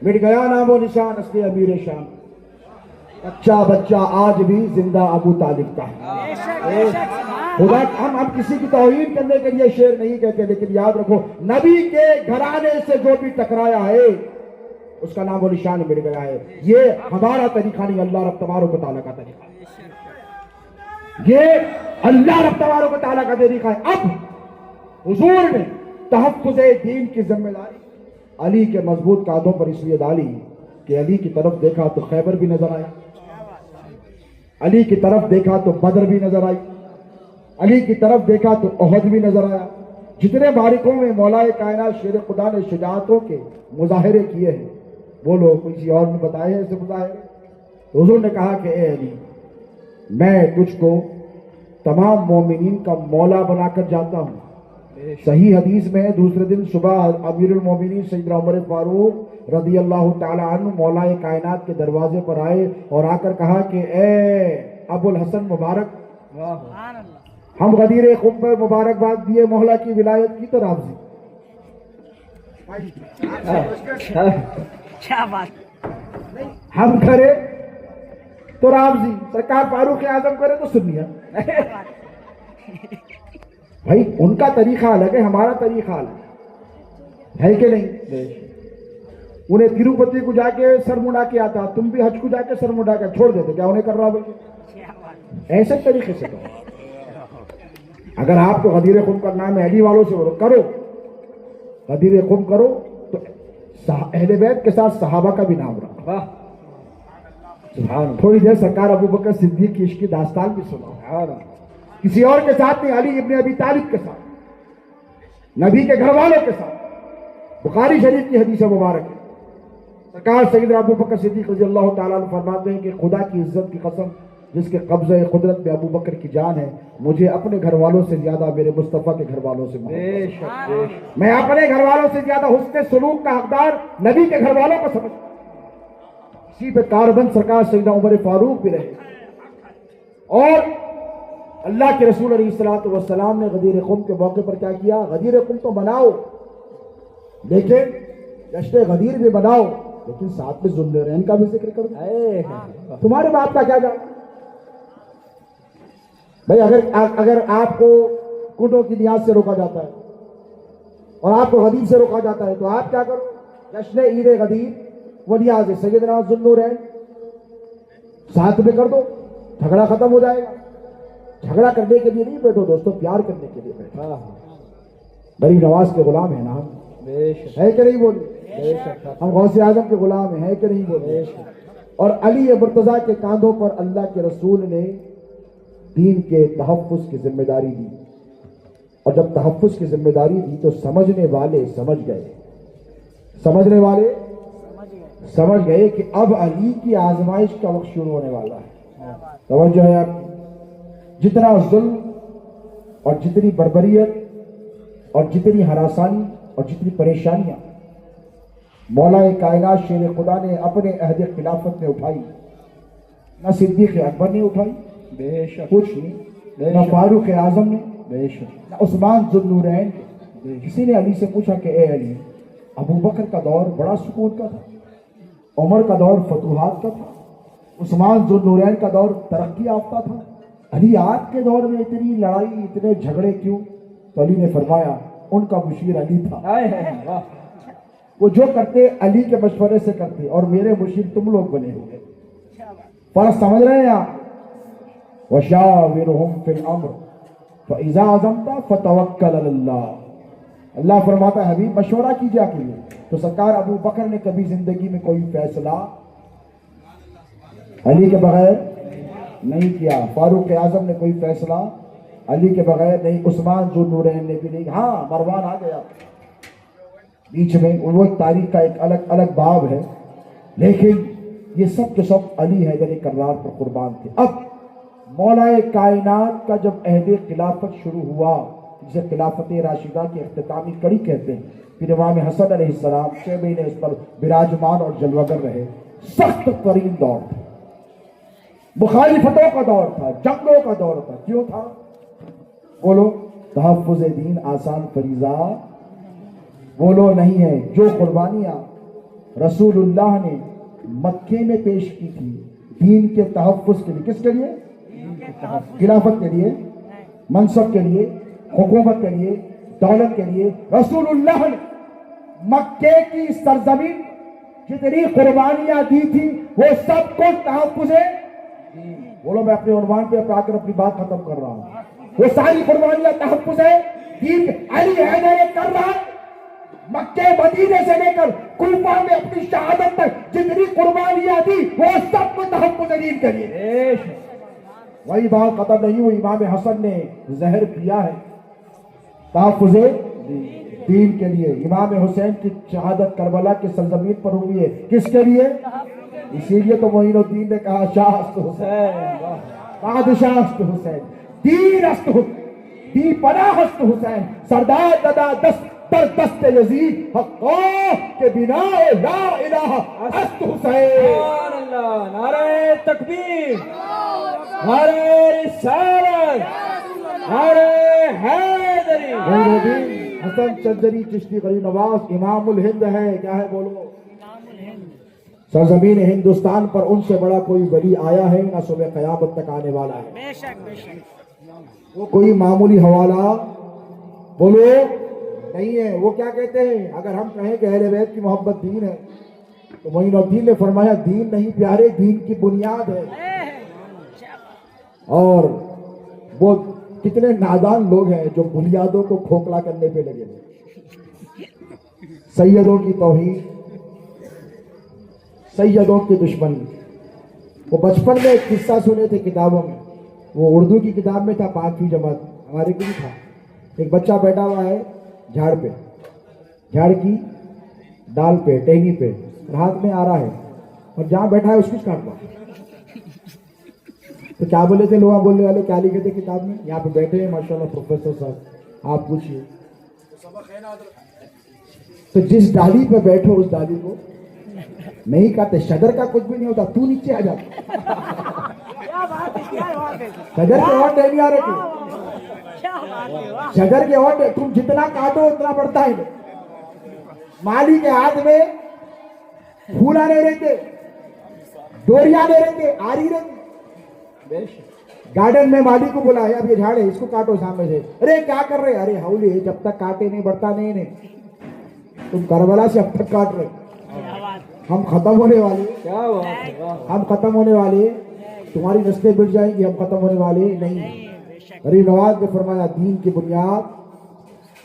مٹ گیا نام و نشان اصل امیر شان, اچھا بچہ آج بھی زندہ ابو طالب کا ہے. خدا ہم کسی کی توہین کرنے کے لیے شعر نہیں کہتے, لیکن یاد رکھو نبی کے گھرانے سے جو بھی ٹکرایا ہے اس کا نام و نشان مٹ گیا ہے. یہ ہمارا طریقہ نہیں, اللہ رب تبارک و تعالیٰ کا طریقہ ہے. یہ اللہ رب تبارک و تعالیٰ کا طریقہ ہے. اب حضور نے تحفظ دین کی ذمہ داری علی کے مضبوط قدموں پر اس لیے ڈالی کہ علی کی طرف دیکھا تو خیبر بھی نظر آیا, علی کی طرف دیکھا تو بدر بھی نظر آئی, علی کی طرف دیکھا تو احد بھی نظر آیا. جتنے معرکوں میں مولا کائنات شیر خدا نے شجاعتوں کے مظاہرے کیے ہیں وہ لوگ کسی اور نے بتائے ہیں ایسے مظاہرے؟ حضور نے کہا کہ اے علی میں تجھ کو تمام مومنین کا مولا بنا کر جاتا ہوں. صحیح حدیث میں دوسرے دن صبح امیر المومنین سیدنا عمر فاروق رضی اللہ تعالی عنہ مولا کائنات کے دروازے پر آئے اور آ کر کہا کہ اے ابو الحسن مبارک, ہم غدیر خم پر مبارکباد دیے مولا کی ولایت کی تو راضی. کیا بات, ہم کرے تو راضی, سرکار فاروق اعظم کرے تو سنیا. بھائی ان کا طریقہ الگ ہے, ہمارا طریقہ الگ ہے کہ نہیں؟ انہیں تروپتی کو جا کے سر مڑا کے آتا, تم بھی حج کو جا کے سر مڑا کے چھوڑ دیتے, کیا انہیں کر رہا بھائی؟ ایسے طریقے سے کرو. اگر آپ کو غدیر خم کرنا ہے اہلی والوں سے بولو کرو, غدیر خم کرو تو اہل بیت کے ساتھ صحابہ کا بھی نام رکھو. تھوڑی دیر سرکار ابو بکر صدیق کی عشق کی داستان بھی سناؤ, کسی اور کے ساتھ نہیں, علی ابن ابی طالب کے ساتھ, نبی کے گھر والوں کے ساتھ. بخاری شریف کی حدیث مبارک ہے, سرکار سیدنا ابو بکر صدیق رضی اللہ تعالیٰ عنہ فرماتے ہیں کہ خدا کی عزت کی قسم جس کے قبضہ قدرت میں ابو بکر کی جان ہے, مجھے اپنے گھر والوں سے زیادہ میرے مصطفیٰ کے گھر والوں سے میں اپنے گھر والوں سے زیادہ حسن سلوک کا حقدار نبی کے گھر والوں کو سمجھتا. اسی پہ کاربند سرکار سیدنا عمر فاروق بھی رہے. اور اللہ کے رسول علیہ الصلوۃ والسلام نے غدیر خم کے موقع پر کیا کیا؟ غدیر خم تو مناؤ, لیکن جشن غدیر بھی مناؤ, لیکن ساتھ میں ذوالنورین کا بھی ذکر کر دو. اے تمہارے باپ کا کیا جانا بھائی. اگر آپ کو کنڈوں کی نیاز سے روکا جاتا ہے اور آپ کو غدیر سے روکا جاتا ہے تو آپ کیا کرو؟ جشن عید غدیر و نیاز سیدنا ذوالنورین ساتھ میں کر دو, جھگڑا ختم ہو جائے گا. جھگڑا کرنے کے لیے نہیں بیٹھو دوستو, پیار کرنے کے لیے بیٹھو. غریب نواز کے غلام ہیں نا ہم, بے شک ہے کہ نہیں بولے؟ بے شک ہم غوث اعظم کے غلام ہیں, ہے کہ نہیں بولے؟ اور علی مرتضیٰ کے کاندھوں پر اللہ کے رسول نے دین کے تحفظ کی ذمہ داری دی, اور جب تحفظ کی ذمہ داری دی تو سمجھنے والے سمجھ گئے, سمجھنے والے سمجھ گئے کہ اب علی کی آزمائش کا وقت شروع ہونے والا ہے. توجہ ہے آپ, جتنا ظلم اور جتنی بربریت اور جتنی ہراسانی اور جتنی پریشانیاں مولا کائنات شیر خدا نے اپنے عہد خلافت میں اٹھائی, نہ صدیق اکبر نے اٹھائی, بے شک کچھ نہیں, نہ فاروق اعظم نے, بے شک نہ عثمان ذوالنورین نے. کسی نے علی سے پوچھا کہ اے علی, ابو بکر کا دور بڑا سکون کا تھا, عمر کا دور فتوحات کا تھا, عثمان ذوالنورین کا دور ترقی یافتہ تھا, علی آپ کے دور میں اتنی لڑائی اتنے جھگڑے کیوں؟ تو علی نے فرمایا ان کا مشیر علی تھا, واہ وہ جو کرتے علی کے مشورے سے کرتے, اور میرے مشیر تم لوگ بنے ہوئے. فرق سمجھ رہے ہیں آپ؟ وَشَاوِرْهُمْ فِي الْأَمْرِ فَإِذَا عَزَمْتَ فَتَوَكَّلْ عَلَى اللَّهِ. اللہ فرماتا ہے حبیب مشورہ کیجیے کے لیے. تو سرکار ابو بکر نے کبھی زندگی میں کوئی فیصلہ علی کے بغیر نہیں کیا, فاروق اعظم نے کوئی فیصلہ علی کے بغیر نہیں, عثمان ذوالنورین نے بھی نہیں. ہاں مروان آ گیا بیچ میں, وہ ایک تاریخ کا ایک الگ باب ہے, لیکن یہ سب کے سب علی حیدر کرار پر قربان تھے. اب مولا کائنات کا جب عہد خلافت شروع ہوا, جسے خلافت راشدہ کی اختتامی کڑی کہتے ہیں, پھر امام حسن علیہ السلام 6 مہینے اس پر براجمان اور جلوگر رہے. سخت ترین دور تھا, مخالفتوں کا دور تھا, جنگوں کا دور تھا. کیوں تھا بولو؟ تحفظ دین آسان فریضہ بولو نہیں ہے. جو قربانیاں رسول اللہ نے مکے میں پیش کی تھی دین کے تحفظ کے لیے, کس کے لیے؟ خلافت کے لیے, منصب کے لیے, حکومت کے لیے, دولت کے لیے, رسول اللہ نے مکے کی سرزمین جتنی قربانیاں دی تھی وہ سب کو تحفظ ہے. بولو, میں اپنے عنوان پہ آ کر اپنی بات ختم کر رہا ہوں. وہ ساری قربانیاں تحفظ ہے دین. علی حیدر کر رہا ہے مکے مدینے سے لے کر کوفہ میں اپنی شہادت تک جتنی قربانیاں دی وہ سب کو تحفظ دین کے لیے. وہی بات ختم نہیں ہوئی, امام حسن نے زہر پیا ہے تحفظ دین کے لیے. امام حسین کی شہادت کربلا کی سرزمین پر ہوئی ہے, کس کے لیے؟ اسی لیے تو معین الدین نے کہا شاہ است حسین, بادشاہ است حسین, دین است حسین, دی پناہ است حسین, سردار ددا دست در دست یزید حقا کے بنا لا الہ است حسین. سبحان اللہ, نعرہ تکبیر, نعرہ رسالت, نعرہ حیدری. حسن چندری چشتی غریب نواز امام الہند ہے. کیا ہے بولو؟ سرزمین ہندوستان پر ان سے بڑا کوئی ولی آیا ہے نہ صبح قیامت تک آنے والا ہے. وہ کوئی معمولی حوالہ بولو نہیں ہے. وہ کیا کہتے ہیں؟ اگر ہم کہیں کہ اہل بیت کی محبت دین ہے تو معین الدین نے فرمایا دین نہیں پیارے, دین کی بنیاد ہے. اور وہ کتنے نادان لوگ ہیں جو بنیادوں کو کھوکھلا کرنے پہ لگے. سیدوں کی توہین, سیدوں کی دشمنی. وہ بچپن میں ایک قصہ سنے تھے کتابوں میں, وہ اردو کی کتاب میں تھا 5ویں جماعت, ہمارے کو بھی تھا. ایک بچہ بیٹھا ہوا ہے جھاڑ پہ, جھاڑ کی ڈال پہ, ٹہنی پہ, ہاتھ میں آ رہا ہے, اور جہاں بیٹھا ہے اس کچھ کاٹ پا. تو کیا بولے تھے لوگ بولنے والے, کیا لکھے تھے کتاب میں؟ یہاں پہ بیٹھے ہیں ماشاءاللہ پروفیسر صاحب, آپ پوچھئے تو جس ڈالی پہ بیٹھو اس ڈالی کو نہیں کہتے. شجر کا کچھ بھی نہیں ہوتا, تو نیچے آ جاتا. شجر کے اور نہیں آ رہے تھے, شجر کے اور تم جتنا کاٹو اتنا بڑھتا ہے. مالی کے ہاتھ میں پھول آنے رہیں گے, ڈوری آنے رہیں گے, آری رہیں گے. بے شک. گارڈن میں مالی کو بولا ہے, اب یہ جھاڑ ہے اس کو کاٹو سامنے سے. ارے کیا کر رہے, ارے ہاؤلی جب تک کاٹے نہیں بڑھتا نہیں. تم کربلا سے اب تک کاٹ رہے, ہم ختم ہونے والے, کیا بات ہے, واہ. ہم ختم ہونے والے, تمہاری نسلیں بڑھ جائیں گی, ہم ختم ہونے والے نہیں. غریب نواز نے فرمایا دین کی بنیاد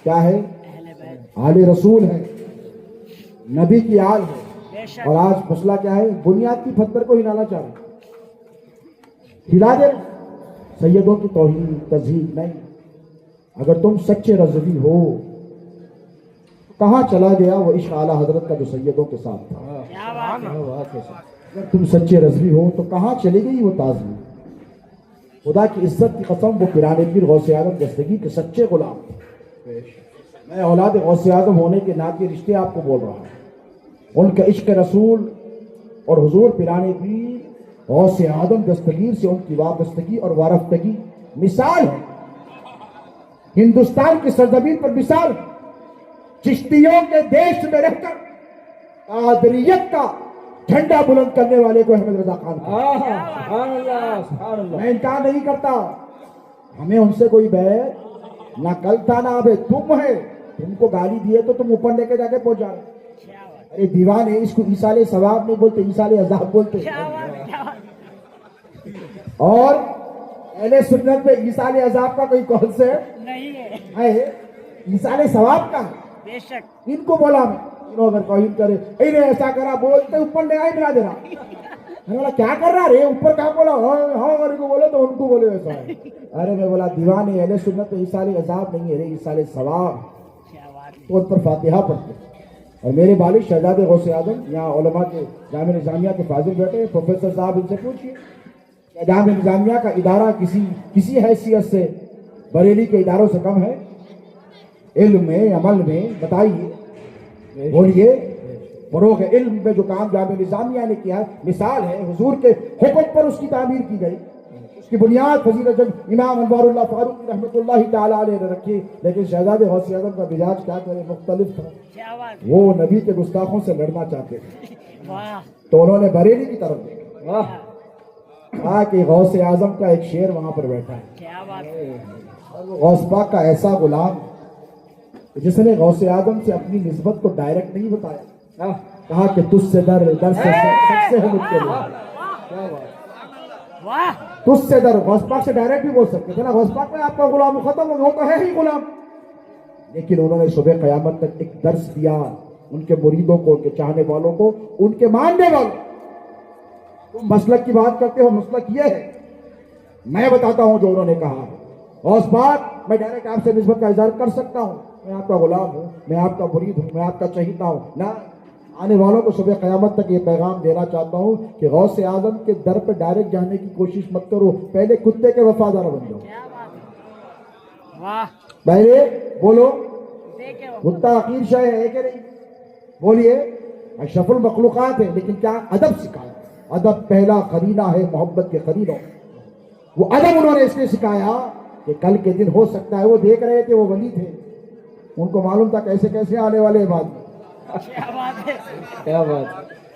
کیا ہے؟ آل رسول ہے, نبی کی آل ہے. اور آج مسئلہ کیا ہے؟ بنیاد کی پتھر کو ہلانا چاہ رہے, ہلا دے. سیدوں کی توہین تذہین نہیں. اگر تم سچے رضوی ہو, کہاں چلا گیا وہ عشق اعلیٰ حضرت کا جو سیدوں کے ساتھ تھا؟ کیا بات ہے. اگر تم سچے رضوی ہو تو کہاں چلی گئی وہ تعظیم؟ خدا کی عزت کی قسم, وہ پیران پیر غوث اعظم دستگیر کے سچے غلام تھے. میں اولاد غوث اعظم ہونے کے ناطے رشتے آپ کو بول رہا ہوں. ان کے عشق رسول اور حضور پیران پیر غوث اعظم دستگیر سے ان کی وابستگی اور وارفتگی مثال ہے. ہندوستان کی سرزمین پر مثال ہے. چشتیوں کے دیش میں رہ کر قادریت کا جھنڈا بلند کرنے والے کو احمد رضا خان تھا. سبحان اللہ, سبحان اللہ. میں انکار نہیں کرتا, ہمیں ان سے کوئی بیعت نہ کل تھا نہ اب ہے. تم ہے, تم کو گالی دیے تو تم اوپر لے کے جا کے پہنچا رہے. ارے دیوانے, اس کو ایصال ثواب نہیں بولتے, ایصال عذاب بولتے. اور اہل سنت میں ایصال عذاب کا کوئی کانسیپٹ نہیں ہے, ایصال ثواب کا ہے. بے شک. ان کو بولا میں, انہوں اگر توہین کرے, انہیں ایسا کرا, بولتے اوپر لے آئے ملا دے رہا. میں بولا کیا کر رہا رے, اوپر کہاں بولا, ہاں ان کو بولے تو ان کو بولے ایسا ہے. ارے میں بولا دیوانے, اہل سنت میں ایصال عذاب نہیں ہے, ایصال ثواب. تو ان پر فاتحہ پڑھتے. اور میرے والد شہزادے غوث اعظم یہاں علماء کے جامعہ نظامیہ کے فاضل بیٹھے, پروفیسر صاحب ان سے پوچھیے کہ جامعہ نظامیہ کا ادارہ کسی حیثیت سے بریلی کے اداروں سے کم ہے؟ علم میں, عمل میں بتائیے, بولیے. فروغ علم میں جو کام جامعہ نظامیہ نے کیا مثال ہے. حضور کے حکم پر اس کی تعمیر کی گئی, اس کی بنیاد فضیلت امام انوار اللہ فاروق رحمۃ اللہ تعالیٰ علیہ نے رکھی. لیکن شہزادے غوث اعظم کا مزاج کیا کرے, مختلف تھا. وہ نبی کے گستاخوں سے لڑنا چاہتے تھے, تو انہوں نے بریلی کی طرف دیکھا, کہا کہ غوث اعظم کا ایک شیر وہاں پر بیٹھا ہے. اور وہ غوث پاک کا ایسا غلام جس نے غوث اعظم سے اپنی نسبت کو ڈائریکٹ نہیں بتایا, کہا کہ تجھ سے در سے سب سے ہے مجھ کے لیے. تجھ سے در, غوث پاک سے ڈائریکٹ بھی بول سکتے تھے نا, غوث پاک میں آپ کا غلام ختم ہو گیا, وہ تو ہے ہی غلام. لیکن انہوں نے صبح قیامت تک ایک درس دیا ان کے مریدوں کو, ان کے چاہنے والوں کو, ان کے ماننے والوں. تم مسلک کی بات کرتے ہو, مسلک یہ ہے, میں بتاتا ہوں جو انہوں نے کہا. غوث پاک میں ڈائریکٹ آپ سے نسبت کا اظہار کر سکتا ہوں, میں آپ کا غلام ہوں, میں آپ کا مرید ہوں, میں آپ کا چہیتا ہوں. نہ, آنے والوں کو صبح قیامت تک یہ پیغام دینا چاہتا ہوں کہ غوث اعظم کے در پہ ڈائریکٹ جانے کی کوشش مت کرو, پہلے کتے کے وفادار بن جاؤ. پہلے بولو, کتا عقیر شے ہے کہ نہیں, بولیے. اشرف المخلوقات ہے, لیکن کیا ادب سکھایا. ادب پہلا قرینہ ہے محبت کے قرینوں. وہ ادب انہوں نے اس لیے سکھایا کہ کل کے دن ہو سکتا ہے, وہ دیکھ رہے تھے, وہ ولی تھے, ان کو معلوم تھا کیسے کیسے آنے والے ہیں بعد میں. کیا بات.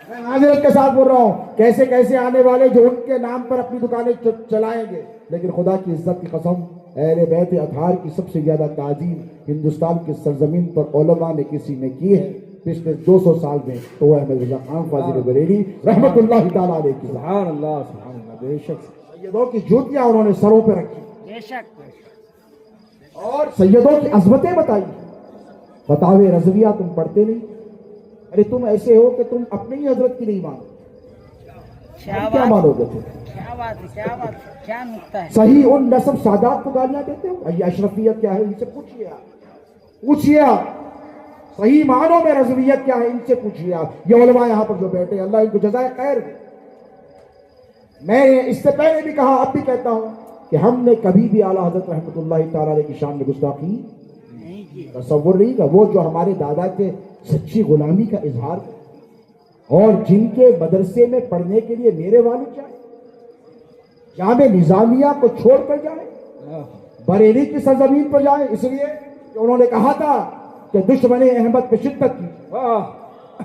میں معذرت کے ساتھ بول رہا ہوں, کیسے کیسے آنے والے جو ان کے نام پر اپنی دکانیں چلائیں گے. لیکن خدا کی عزت کی قسم, اہل بیت اطہار کی سب سے زیادہ تعظیم ہندوستان کی سرزمین پر علماء نے کسی نے کی ہے پچھلے 200 سال میں, تو وہ احمد رضا خان فاضل بریلی رحمۃ اللہ تعالیٰ علیہ کی. سبحان اللہ, سبحان اللہ. بے شک. سیدوں کی جوتیاں انہوں نے سروں پہ رکھی, بے شک. اور سیدوں کی عظمتیں بتائی. فتاوی رضویہ تم پڑھتے نہیں. ارے تم ایسے ہو کہ تم اپنے ہی حضرت کی نہیں مانو, کیا مانو گے تم؟ کیا نقطہ ہے. صحیح ان نسب سادات کو گالیاں دیتے ہو. یہ اشرفیت کیا ہے, ان سے پوچھیے آپ. صحیح معنوں میں رضویت کیا ہے, ان سے پوچھیے آپ. یہ علماء یہاں پر جو بیٹھے, اللہ ان کو جزائے خیر دے. میں اس سے پہلے بھی کہا, اب بھی کہتا ہوں کہ ہم نے کبھی بھی اعلیٰ حضرت رحمۃ اللہ تعالیٰ علیہ کی شان میں گستاخی تصور نہیں کا. وہ جو ہمارے دادا کے سچی غلامی کا اظہار, اور جن کے مدرسے میں پڑھنے کے لیے میرے والد جائیں, جامعہ نظامیہ کو چھوڑ کر جائیں, بریلی کی سرزمین پر جائیں, اس لیے کہ انہوں نے کہا تھا کہ دشمن احمد پہ شدت کی.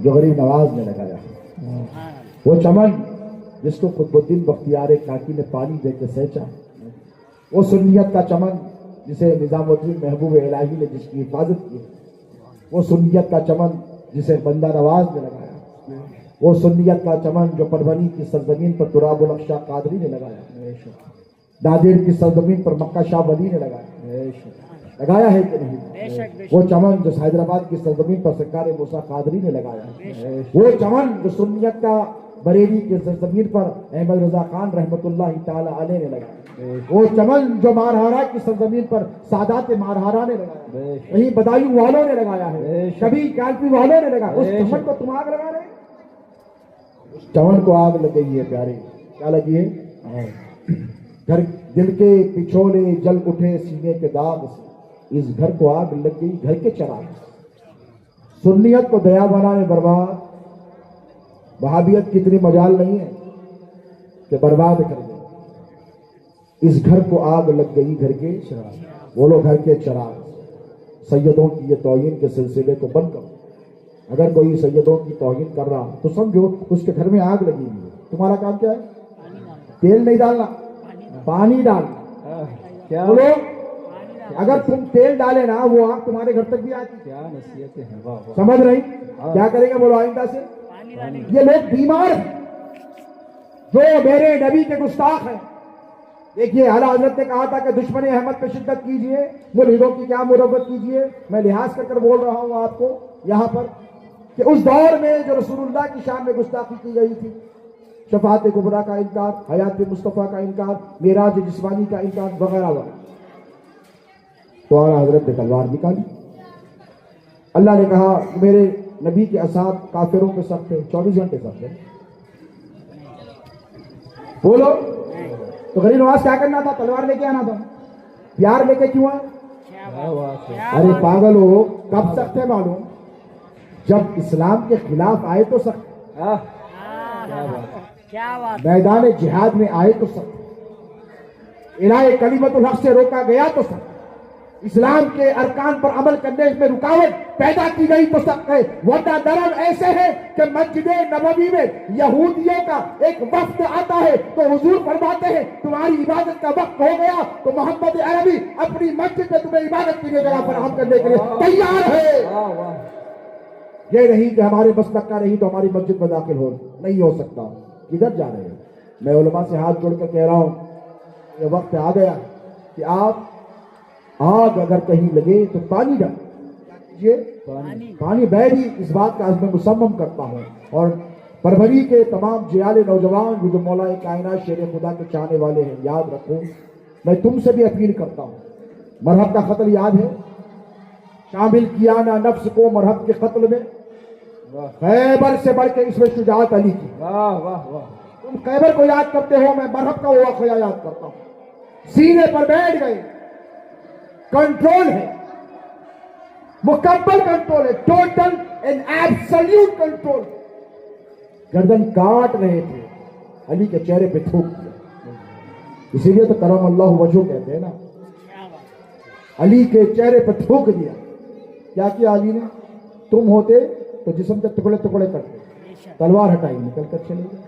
جو غریب نواز نے لگایا، وہ چمن جس کو قطب الدین بختیار کاکی نے پانی دے کے سینچا، وہ سنیت کا چمن جسے نظام الدین محبوب الہی نے جس کی حفاظت کی، وہ سنیت کا چمن جسے بندہ نواز نے لگایا، وہ سنیت کا چمن جو پربھنی کی سرزمین پر تراب الخشا قادری نے لگایا، نادر کی سرزمین پر مکہ شاہ ولی نے لگایا ہے کہ نہیں؟ وہ چمن جو حیدرآباد کی سرزمین پر سرکار موسیٰ قادری نے لگایا، وہ چمن جو سنیت کا بریلی کی سرزمین پر احمد رضا خان رحمۃ اللہ تعالی علیہ نے لگایا، وہ چمن جو مارہارا کی سرزمین پر سادات مارہارا نے لگایا، کہیں بدایوں والوں نے لگایا ہے، کبھی کالپی والوں نے لگایا، اس چمن کو تم آگ لگا رہے ہیں؟ اس چمن کو آگ لگ گئی ہے پیارے، کیا لگی ہے؟ گھر دل کے پچھولے جل اٹھے سینے کے داغ سے، اس گھر کو آگ لگ گئی گھر کے چراغ سے، سنیت کو دیا بنانے برباد، وہابیت کی اتنی مجال نہیں ہے کہ برباد کر دے، اس گھر کو آگ لگ گئی گھر کے چراغ، بولو گھر کے چراغ۔ سیدوں کی یہ توہین کے سلسلے کو بند کرو، اگر کوئی سیدوں کی توہین کر رہا تو سمجھو اس کے گھر میں آگ لگی ہوئی ہے، تمہارا کام کیا ہے؟ تیل نہیں ڈالنا، پانی ڈالنا، بولو اگر تم تیل ڈالے نا وہ آگ تمہارے گھر تک بھی آتی، کیا نصیحتیں ہیں، سمجھ رہی؟ کیا کریں گے بولو آئندہ سے؟ یہ لوگ بیمار ہیں جو میرے نبی کے گستاخ ہیں۔ دیکھیے اعلیٰ حضرت نے کہا تھا کہ دشمن احمد پہ شدت کیجئے، ملحدوں کی کیا مربت کیجئے، میں لحاظ کر بول رہا ہوں آپ کو یہاں پر کہ اس دور میں جو رسول اللہ کی شان میں گستاخی کی گئی تھی، شفاعت کبریٰ کا انکار، حیات مصطفیٰ کا انکار، معراج جسمانی کا انکار وغیرہ وغیرہ، تو اعلیٰ حضرت نے تلوار نکالی۔ اللہ نے کہا میرے نبی کے اصحاب کافروں پہ سخت ہے، 24 گھنٹے سخت ہے، بولو تو غریب نواز کیا کرنا تھا؟ تلوار لے کے آنا تھا، پیار لے کے کیوں آئے؟ ارے پاگل ہو، کب سخت ہے معلوم؟ جب اسلام کے خلاف آئے تو سخت، میدان جہاد میں آئے تو سخت، الہ کلمت الحق سے روکا گیا تو سخت، اسلام کے ارکان پر عمل کرنے میں رکاوٹ پیدا کی گئی تو سخت ہے، ورنہ نرم ایسے ہے کہ مسجد نبوی میں یہودیوں کا ایک وفد آتا ہے تو حضور فرماتے ہیں تمہاری عبادت کا وقت ہو گیا تو محمد عربی اپنی مسجد میں تمہیں عبادت کی جگہ فراہم کرنے کے لیے تیار ہے۔ یہ نہیں کہ ہمارے مسلک کا نہیں تو ہماری مسجد میں داخل ہو، نہیں ہو سکتا۔ کدھر جا رہے ہیں؟ میں علماء سے ہاتھ جوڑ کر کہہ رہا ہوں یہ وقت آ گیا کہ آپ آگ اگر کہیں لگے تو پانی ڈال کیجیے، پانی میں بھی اس بات کا عزم مصمم کرتا ہوں، اور پربھری کے تمام جیال نوجوان جو مولا کائنات شیر خدا کے چاہنے والے ہیں، یاد رکھو میں تم سے بھی اپیل کرتا ہوں، مرحب کا قتل یاد ہے؟ شامل کیا نہ نفس کو مرحب کے قتل میں، خیبر سے بڑھ کے اس میں شجاعت علی کی، تم خیبر کو یاد کرتے ہو، میں مرحب کا وہ واقعہ یاد کرتا ہوں، سینے پر بیٹھ گئے، کنٹرول ہے، مکمل کنٹرول ہے، ٹوٹل اینڈ ایبسلیوٹ کنٹرول، گردن کاٹ رہے تھے، علی کے چہرے پہ تھوک دیا، اسی لیے تو کرم اللہ وجہ کہتے ہیں نا، علی کے چہرے پہ تھوک دیا۔ کیا کیا علی نے؟ تم ہوتے تو جسم کے ٹکڑے ٹکڑے کرتے، تلوار ہٹائی نکل کر چلے گئے،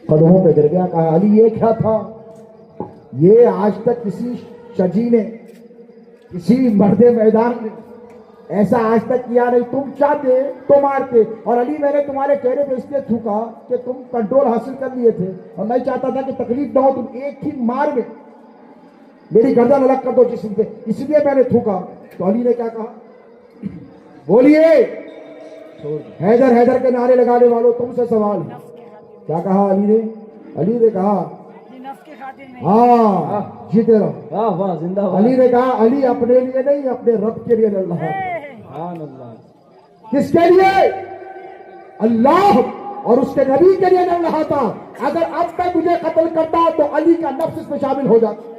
قدموں پہ گر گیا، کہا علی یہ کیا تھا؟ یہ آج تک کسی شجی نے، کسی مرد میدان نے ایسا آج تک کیا نہیں، تم چاہتے تو مارتے، اور علی میں نے تمہارے چہرے پہ اس لیے تھوکا کہ تم کنٹرول حاصل کر لیے تھے، اور میں چاہتا تھا کہ تکلیف نہ ہو، تم ایک ہی مار میں میری گردن الگ کر دو جسم سے، اس لیے میں نے تھوکا۔ تو علی نے کیا کہا؟ بولیے، حیدر حیدر کے نعرے لگانے والوں تم سے سوال ہے، کیا کہا علی نے؟ علی نے کہا ہاں جیتے رہو، علی نے کہا علی اپنے لیے نہیں اپنے رب کے لیے لڑ رہا ہے۔ کس کے لیے؟ اللہ اور اس کے نبی کے لیے لڑ رہا تھا۔ اگر اب میں تجھے قتل کرتا تو علی کا نفس اس میں شامل ہو جاتا،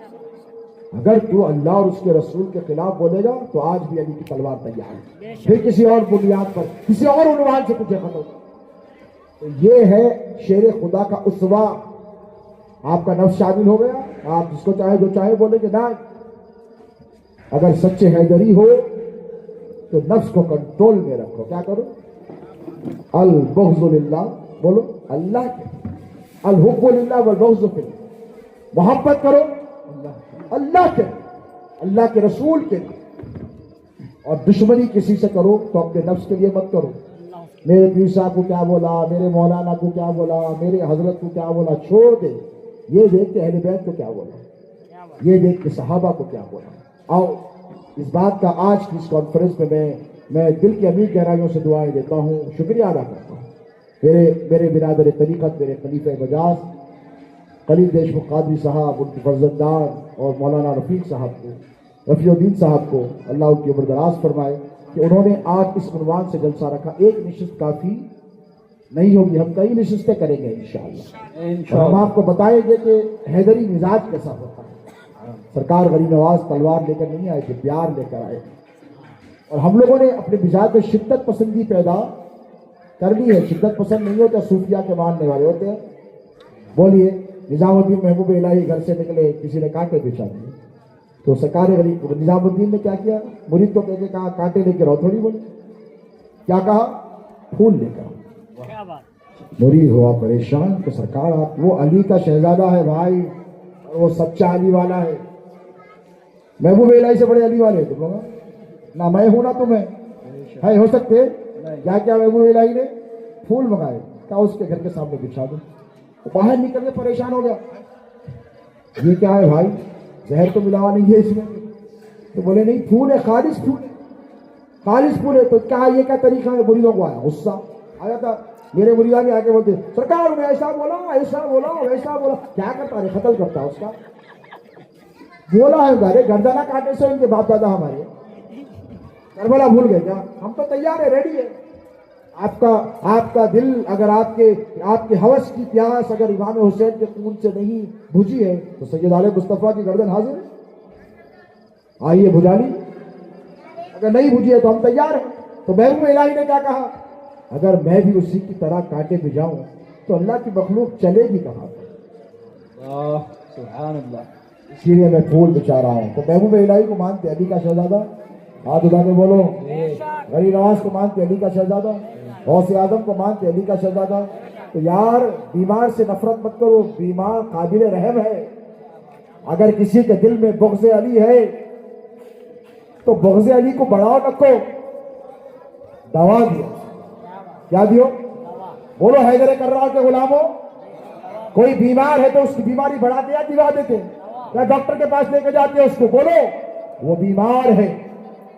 اگر تو اللہ اور اس کے رسول کے خلاف بولے گا تو آج بھی علی کی تلوار تیار ہے، پھر کسی اور بنیاد پر کسی اور عنوان سے تجھے قتل کرتا۔ تو یہ ہے شیر خدا کا اسوہ۔ آپ کا نفس شامل ہو گیا، آپ جس کو چاہے جو چاہے بولے کہ نہ، اگر سچے حیدری ہو تو نفس کو کنٹرول میں رکھو، کیا کرو؟ البغض للہ، بولو اللہ کے، الحب للہ والبغض فی اللہ، محبت کرو اللہ کے، اللہ کے رسول کے لیے، اور دشمنی کسی سے کرو تو اپنے نفس کے لیے مت کرو۔ میرے پیر صاحب کو کیا بولا، میرے مولانا کو کیا بولا، میرے حضرت کو کیا بولا، چھوڑ دے، یہ دیکھ کے اہل بیت کو کیا بولا، یہ دیکھ کے صحابہ کو کیا بولا۔ آؤ اس بات کا آج کی اس کانفرنس میں دل کی عمیق گہرائیوں سے دعائیں دیتا ہوں، شکریہ ادا کرتا ہوں میرے برادر طریقت، میرے خلیفہ مجاز خلیل دیشمکھ قادری صاحب، ان کے فرزندان اور مولانا رفیق صاحب کو، رفیع الدین صاحب کو اللہ ان کی عمر دراز فرمائے کہ انہوں نے آج اس عنوان سے جلسہ رکھا۔ ایک نشست کافی نہیں ہوگی، ہم کئی نشستیں کریں گے انشاءاللہ، اور ہم آپ کو بتائیں گے کہ حیدری مزاج کیسا ہوتا ہے۔ سرکار غریب نواز تلوار لے کر نہیں آئے تھے، پیار لے کر آئے، اور ہم لوگوں نے اپنے مزاج میں شدت پسندی پیدا کر لی ہے۔ شدت پسند نہیں ہوتا، صوفیہ کے ماننے والے ہوتے ہیں۔ بولیے، نظام الدین محبوب الہی گھر سے نکلے، کسی نے کانٹے بچھا دیے، تو سرکار غریب نظام الدین نے کیا کیا؟ مرید کو کہہ کے کہا کانٹے لے کے رہو، تھوڑی بولی، کیا کہا؟ پھول لے کر آؤ۔ مرید ہوا پریشان کہ سرکار آپ، وہ علی کا شہزادہ ہے بھائی، اور وہ سچا علی والا ہے، محبوب الہی سے بڑے علی والے تم لوگ، نہ میں ہوں نہ تمہیں ہے، ہو سکتے؟ کیا کیا محبوب الہی نے؟ پھول منگائے، کہا اس کے گھر کے سامنے بچھا دو۔ باہر نکل کے پریشان ہو گیا، یہ کیا ہے بھائی، زہر تو ملاوا نہیں ہے اس میں؟ تو بولے نہیں، پھول ہے، خالص پھول ہے، خالص پھول ہے۔ تو کہا یہ کیا طریقہ ہے؟ مریدوں کو آیا غصہ آیا تھا، میرے مریداں آ کے بولتے سرکار نے ایسا بولا، ایسا بولا، ویسا بولا، کیا کرتا ہے؟ قتل کرتا اس کا، بولا ہے گارے گردانہ کاٹے سے ان کے باپ دادا ہمارے کربلا بھول گئے کیا؟ ہم تو تیار ہے، ریڈی ہے۔ آپ کا دل اگر آپ کے ہوس کی پیاس اگر امام حسین کے خون سے نہیں بجھی ہے تو سید عالم مصطفیٰ کی گردن حاضر ہے، آئیے بجھا لی۔ اگر نہیں بجھی ہے تو ہم تیار ہیں۔ تو محبوب الہی نے کیا کہا؟ اگر میں بھی اسی کی طرح کانٹے پہ جاؤں تو اللہ کی مخلوق چلے گی کہاں پر؟ سبحان اللہ۔ اسی لیے میں پھول بچا رہا ہوں۔ تو محبوب الہی کو مانتے علی کا شہزادہ، ہاتھ اٹھا کے بولو، غریب نواز کو مانتے علی کا شہزادہ، غوث اعظم کو مانتے علی کا شہزادہ۔ تو یار بیمار سے نفرت مت کرو، بیمار قابل رحم ہے۔ اگر کسی کے دل میں بغض علی ہے تو بغض علی کو بڑھاؤ رکھو، دوا دیو، کیا دیو؟ بولو حیدر کرار کے غلاموں، کوئی بیمار ہے تو اس کی بیماری بڑھاتے یا دوا دیتے؟ یا ڈاکٹر کے پاس لے کے جاتے ہیں اس کو؟ بولو وہ بیمار ہے،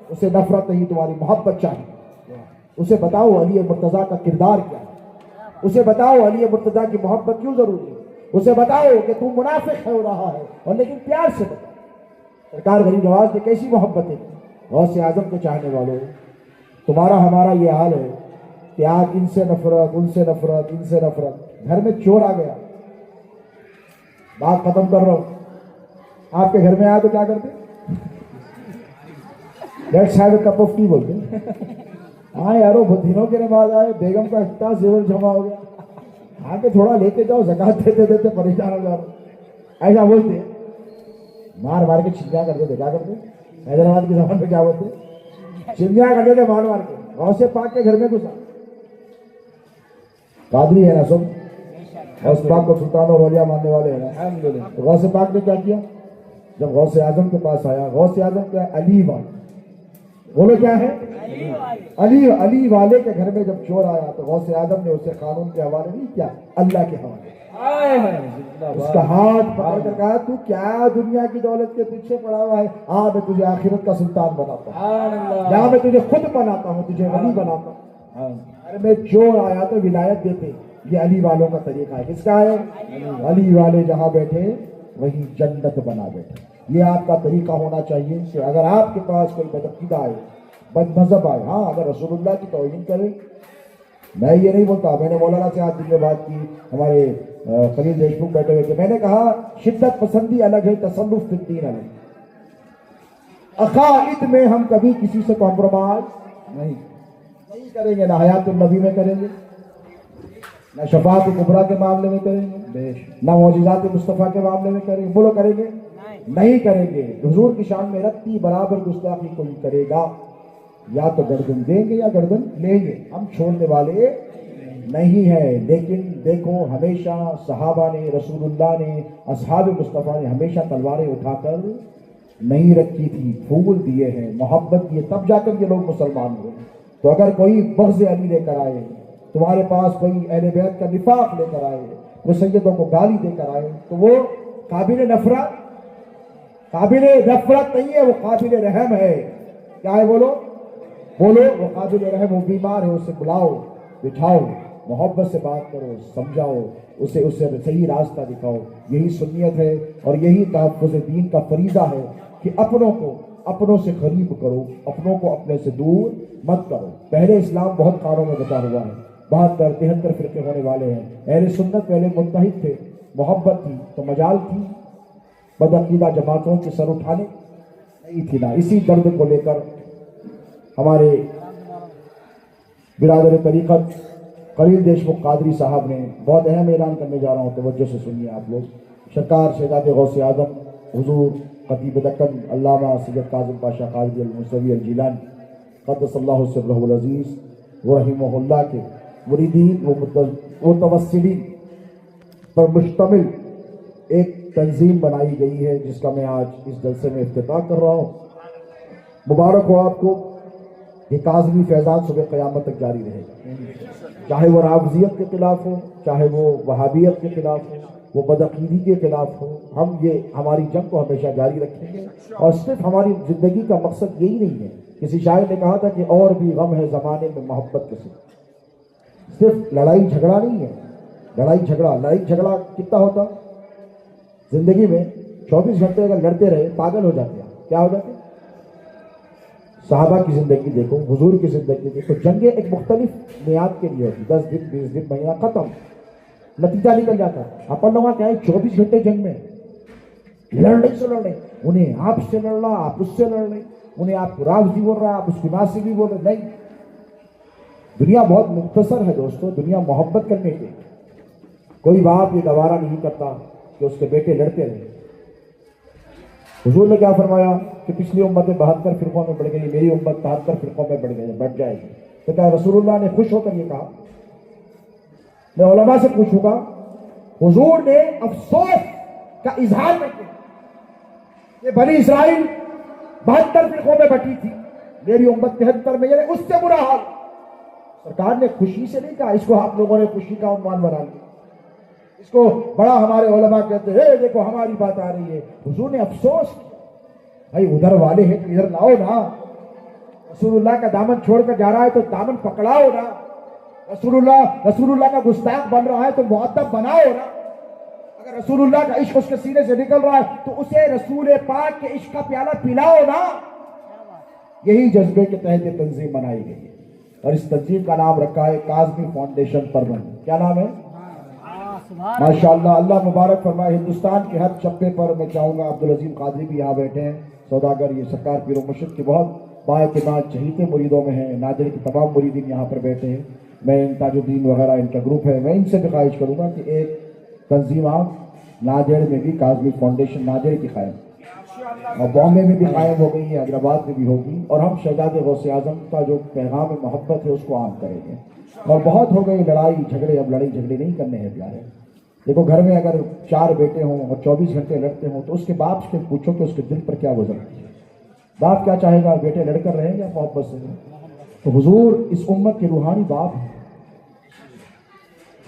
اسے نفرت نہیں، تمہاری محبت چاہیے۔ اسے بتاؤ علی مرتضیٰ کا کردار کیا ہے، اسے بتاؤ علی مرتضیٰ کی محبت کیوں ضروری ہے، اسے بتاؤ کہ تم منافق ہو رہا ہے، اور لیکن پیار سے بتاؤ۔ سرکار غریب نواز نے کیسی محبت ہے، غوث اعظم کے چاہنے والوں، تمہارا ہمارا یہ حال ہے کہ آج ان سے نفرت، ان سے نفرت، ان سے نفرت۔ گھر میں چور آ گیا، بات ختم کر رہا ہوں، آپ کے گھر میں آیا تو کیا کرتے؟ Let's have a cup of T بولتے ہیں۔ ہاں یارو دنوں کے نماز آئے، بیگم کا اتنا زیور جمع ہو گیا، آ کے تھوڑا لے کے جاؤ، زکات دیتے دیتے پریشان ہو جاؤ، ایسا بولتے ہیں۔ مار مار کے چھنجا کرتے تھے، کیا کرتے؟ حیدرآباد کی زبان میں کیا بولتے؟ چھنجا کرتے تھے مار مار کے۔ غوث پاک کے گھر میں گھسا، قادری ہے نا سب، غوث پاک کو سلطان اور اولیاء ماننے والے ہیں نا۔ تو غوث پاک نے کیا کیا؟ جب غوث اعظم کے پاس آیا، غوث اعظم کیا ہے؟ علی والا، بولو کیا ہے؟ علی والے کے گھر میں جب چور آیا تو غوث اعظم نے اسے قانون کے حوالے نہیں کیا، اللہ کے حوالے، اس کا ہاتھ پکڑ کر کہا تو کیا دنیا کی دولت کے پیچھے پڑا ہوا ہے، میں تجھے آخرت کا سلطان بناتا ہوں، یہاں میں تجھے خود بناتا ہوں، تجھے ولی بناتا ہوں۔ ارے میں چور آیا تو ولایت دیتے، یہ علی والوں کا طریقہ ہے۔ کس کا ہے؟ علی والے جہاں بیٹھے وہیں جنت بنا بیٹھے۔ یہ آپ کا طریقہ ہونا چاہیے کہ اگر آپ کے پاس کوئی بدعقیدہ آئے، بد مذہب آئے، ہاں اگر رسول اللہ کی توہین کرے، میں یہ نہیں بولتا، میں نے مولانا سے آج دن میں بات کی، ہمارے خلیل دیشمکھ بیٹھے ہوئے، کہ میں نے کہا شدت پسندی الگ ہے، تصنف فی الدین الگ ہے۔ عقائد میں ہم کبھی کسی سے کمپرومائز نہیں کریں گے، نہ حیات النبی میں کریں گے، نہ شفاعت کبریٰ کے معاملے میں کریں گے، نہ معجزات مصطفیٰ کے معاملے میں کریں گے۔ بولو کریں گے؟ نہیں کریں گے۔ حضور کی شان میں رتی برابر گستاخی کوئی کرے گا یا تو گردن دیں گے یا گردن لیں گے، ہم چھوڑنے والے نہیں ہے، لیکن دیکھو ہمیشہ صحابہ نے، رسول اللہ نے، اصحاب مصطفیٰ نے ہمیشہ تلواریں اٹھا کر نہیں رکھی تھی، پھول دیے ہیں، محبت دیے، تب جا کر یہ لوگ مسلمان ہوئے۔ تو اگر کوئی بغض علی لے کر آئے، تمہارے پاس کوئی اہل بیت کا نفاق لے کر آئے، وہ سیدوں کو گالی دے کر آئے، تو وہ قابل نفرت نہیں ہے، وہ قابل رحم ہے۔ کیا ہے؟ بولو وہ قابل رحم، وہ بیمار ہے، اسے بلاؤ، بٹھاؤ، محبت سے بات کرو، سمجھاؤ، اسے صحیح راستہ دکھاؤ۔ یہی سنیت ہے اور یہی تحفظ دین کا فریضہ ہے کہ اپنوں کو اپنوں سے قریب کرو، اپنوں کو اپنے سے دور مت کرو۔ پہلے اسلام بہت کاروں میں بچا ہوا ہے، 72 73 فرقے ہونے والے ہیں۔ اہل سنت پہلے متحد تھے، محبت تھی تو مجال تھی بدعقیدہ جماعتوں کے سر اٹھانے نہیں تھی نا۔ اسی درد کو لے کر ہمارے برادر طریقت خلیل دیشمکھ قادری صاحب نے بہت اہم اعلان کرنے جا رہا ہوں، توجہ سے سنیے آپ لوگ۔ سرکار شہزاد غوث اعظم حضور خطیب دکن علامہ سید کاظم پاشا قادری الموسوی الجیلانی قدس اللہ سرہ العزیز و رحمہ اللہ کے مریدین و متوسلین پر مشتمل ایک تنظیم بنائی گئی ہے، جس کا میں آج اس جلسے میں افتتاح کر رہا ہوں۔ مبارک ہو آپ کو، یہ کاظمی فیضان صبح قیامت تک جاری رہے گا، چاہے وہ رافضیت کے خلاف ہو، چاہے وہ وہابیت کے خلاف ہو، وہ بدعقیدی کے خلاف ہو، ہم ہماری جنگ کو ہمیشہ جاری رکھیں گے۔ اور صرف ہماری زندگی کا مقصد یہی نہیں ہے، کسی شاعر نے کہا تھا کہ اور بھی غم ہے زمانے میں محبت کے صرف لڑائی جھگڑا نہیں ہے۔ لڑائی جھگڑا کتنا ہوتا زندگی میں؟ 24 گھنٹے اگر لڑتے رہے پاگل ہو جاتے ہیں۔ کیا ہو جاتے ہیں؟ صحابہ کی زندگی دیکھو، حضور کی زندگی دیکھو، جنگیں ایک مختلف میعاد کے لیے ہوتی، 10 دن 20 دن مہینہ، ختم، نتیجہ نکل جاتا ہے۔ اپن لوگوں کا کیا ہے، 24 گھنٹے جنگ میں لڑنے سے لڑنے، انہیں آپ سے لڑنا، آپ اس سے لڑنے، انہیں آپ کو رافضی بول رہا ہے، آپ اس کی ناصبی بول رہے، نہیں۔ دنیا بہت مختصر ہے دوستو، دنیا محبت کرنے کے۔ کوئی باپ یہ گوارا نہیں کرتا کہ اس کے بیٹے لڑتے رہے۔ حضور نے کیا فرمایا کہ پچھلی امتیں 72 فرقوں میں بڑھ گئی، میری امت 73 فرقوں میں بڑھ جائے گی۔ تو کیا رسول اللہ نے خوش ہو کر یہ کہا؟ میں علماء سے پوچھوں گا، حضور نے افسوس کا اظہار کرتے کہ بنی اسرائیل 72 فرقوں میں بٹی تھی، میری امت 73 میں، یعنی اس سے برا حال۔ سرکار نے خوشی سے نہیں کہا، اس کو آپ لوگوں نے خوشی کا عنوان بنا لیا، اس کو بڑا ہمارے علماء کہتے ہیں دیکھو ہماری بات آ رہی ہے۔ حضور نے افسوس کیا، بھائی ادھر والے ہیں تو ادھر لاؤ نا، رسول اللہ کا دامن چھوڑ کر جا رہا ہے تو دامن پکڑاؤ نا، رسول اللہ کا گستاخ بن رہا ہے تو مؤدب بناؤ نا، اگر رسول اللہ کا عشق اس کے سینے سے نکل رہا ہے تو اسے رسول پاک کے عشق کا پیالہ پلاؤ نا۔ یہی جذبے کے تحت یہ تنظیم بنائی گئی ہے، اور اس تنظیم کا نام رکھا ہے کاظمی فاؤنڈیشن پرون۔ کیا نام ہے؟ ماشاءاللہ، اللہ مبارک فرمائے۔ ہندوستان کے ہر چپے پر میں چاہوں گا، عبدالعظیم قادری بھی یہاں بیٹھے ہیں، سوداگر، یہ سرکار پیر و مرشد کے بہت بااعتماد چہیتے مریدوں میں ہیں، نادر کے تمام مریدین یہاں پر بیٹھے ہیں، میں تاج الدین وغیرہ ان کا گروپ ہے، میں ان سے بھی خواہش کروں گا کہ ایک تنظیم آپ نادر میں بھی، کاظمی فاؤنڈیشن نادر کی قائم، اور بامبے میں بھی قائم ہو گئی ہے، حیدرآباد میں بھی ہوگی، اور ہم شہزاد غوث اعظم کا جو پیغام محبت ہے اس کو عام کریں گے۔ اور بہت ہو گئی لڑائی جھگڑے، اب لڑائی جھگڑے نہیں کرنے ہیں پیارے۔ دیکھو گھر میں اگر 4 بیٹے ہوں اور 24 گھنٹے لڑتے ہوں تو اس کے باپ سے پوچھو کہ اس کے دل پر کیا گزرتی ہے، باپ کیا چاہے گا، بیٹے لڑ کر رہیں یا محبت سے؟ تو حضور اس امت کے روحانی باپ ہیں۔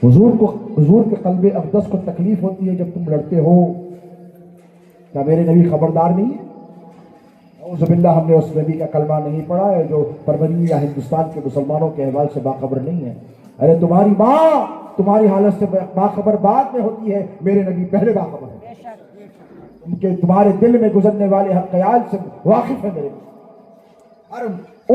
حضور کے قلب اقدس کو تکلیف ہوتی ہے جب تم لڑتے ہو، کیا میرے نبی خبردار نہیں ہے؟ اعوذ باللہ، ہم نے اس نبی کا کلمہ نہیں پڑھا ہے جو پربنی یا ہندوستان کے مسلمانوں کے احوال سے باخبر نہیں ہے؟ ارے تمہاری ماں تمہاری حالت سے باخبر بعد میں ہوتی ہے، میرے نبی پہلے باخبر ہے، ان کے تمہارے دل میں گزرنے والے ہر خیال سے واقف ہے، میرے ہر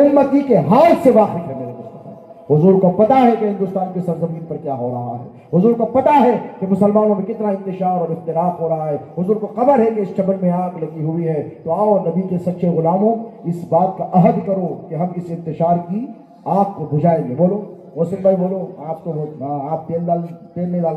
امتی کے حال سے واقف ہے میرے مصطفیٰ۔ حضور کو پتا ہے کہ ہندوستان کی سرزمین پر کیا ہو رہا ہے، حضور کو پتا ہے کہ مسلمانوں میں کتنا انتشار اور افتراق ہو رہا ہے، حضور کو خبر ہے کہ اس چمن میں آگ لگی ہوئی ہے۔ تو آؤ نبی کے سچے غلاموں، اس بات کا عہد کرو کہ ہم اس انتشار کی آگ کو بجھائیں گے۔ بولو محسن بھائی، بولو، آپ تو آپ تیل نہیں ڈال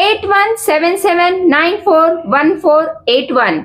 8177941481,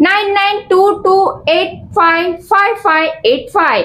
9922855585।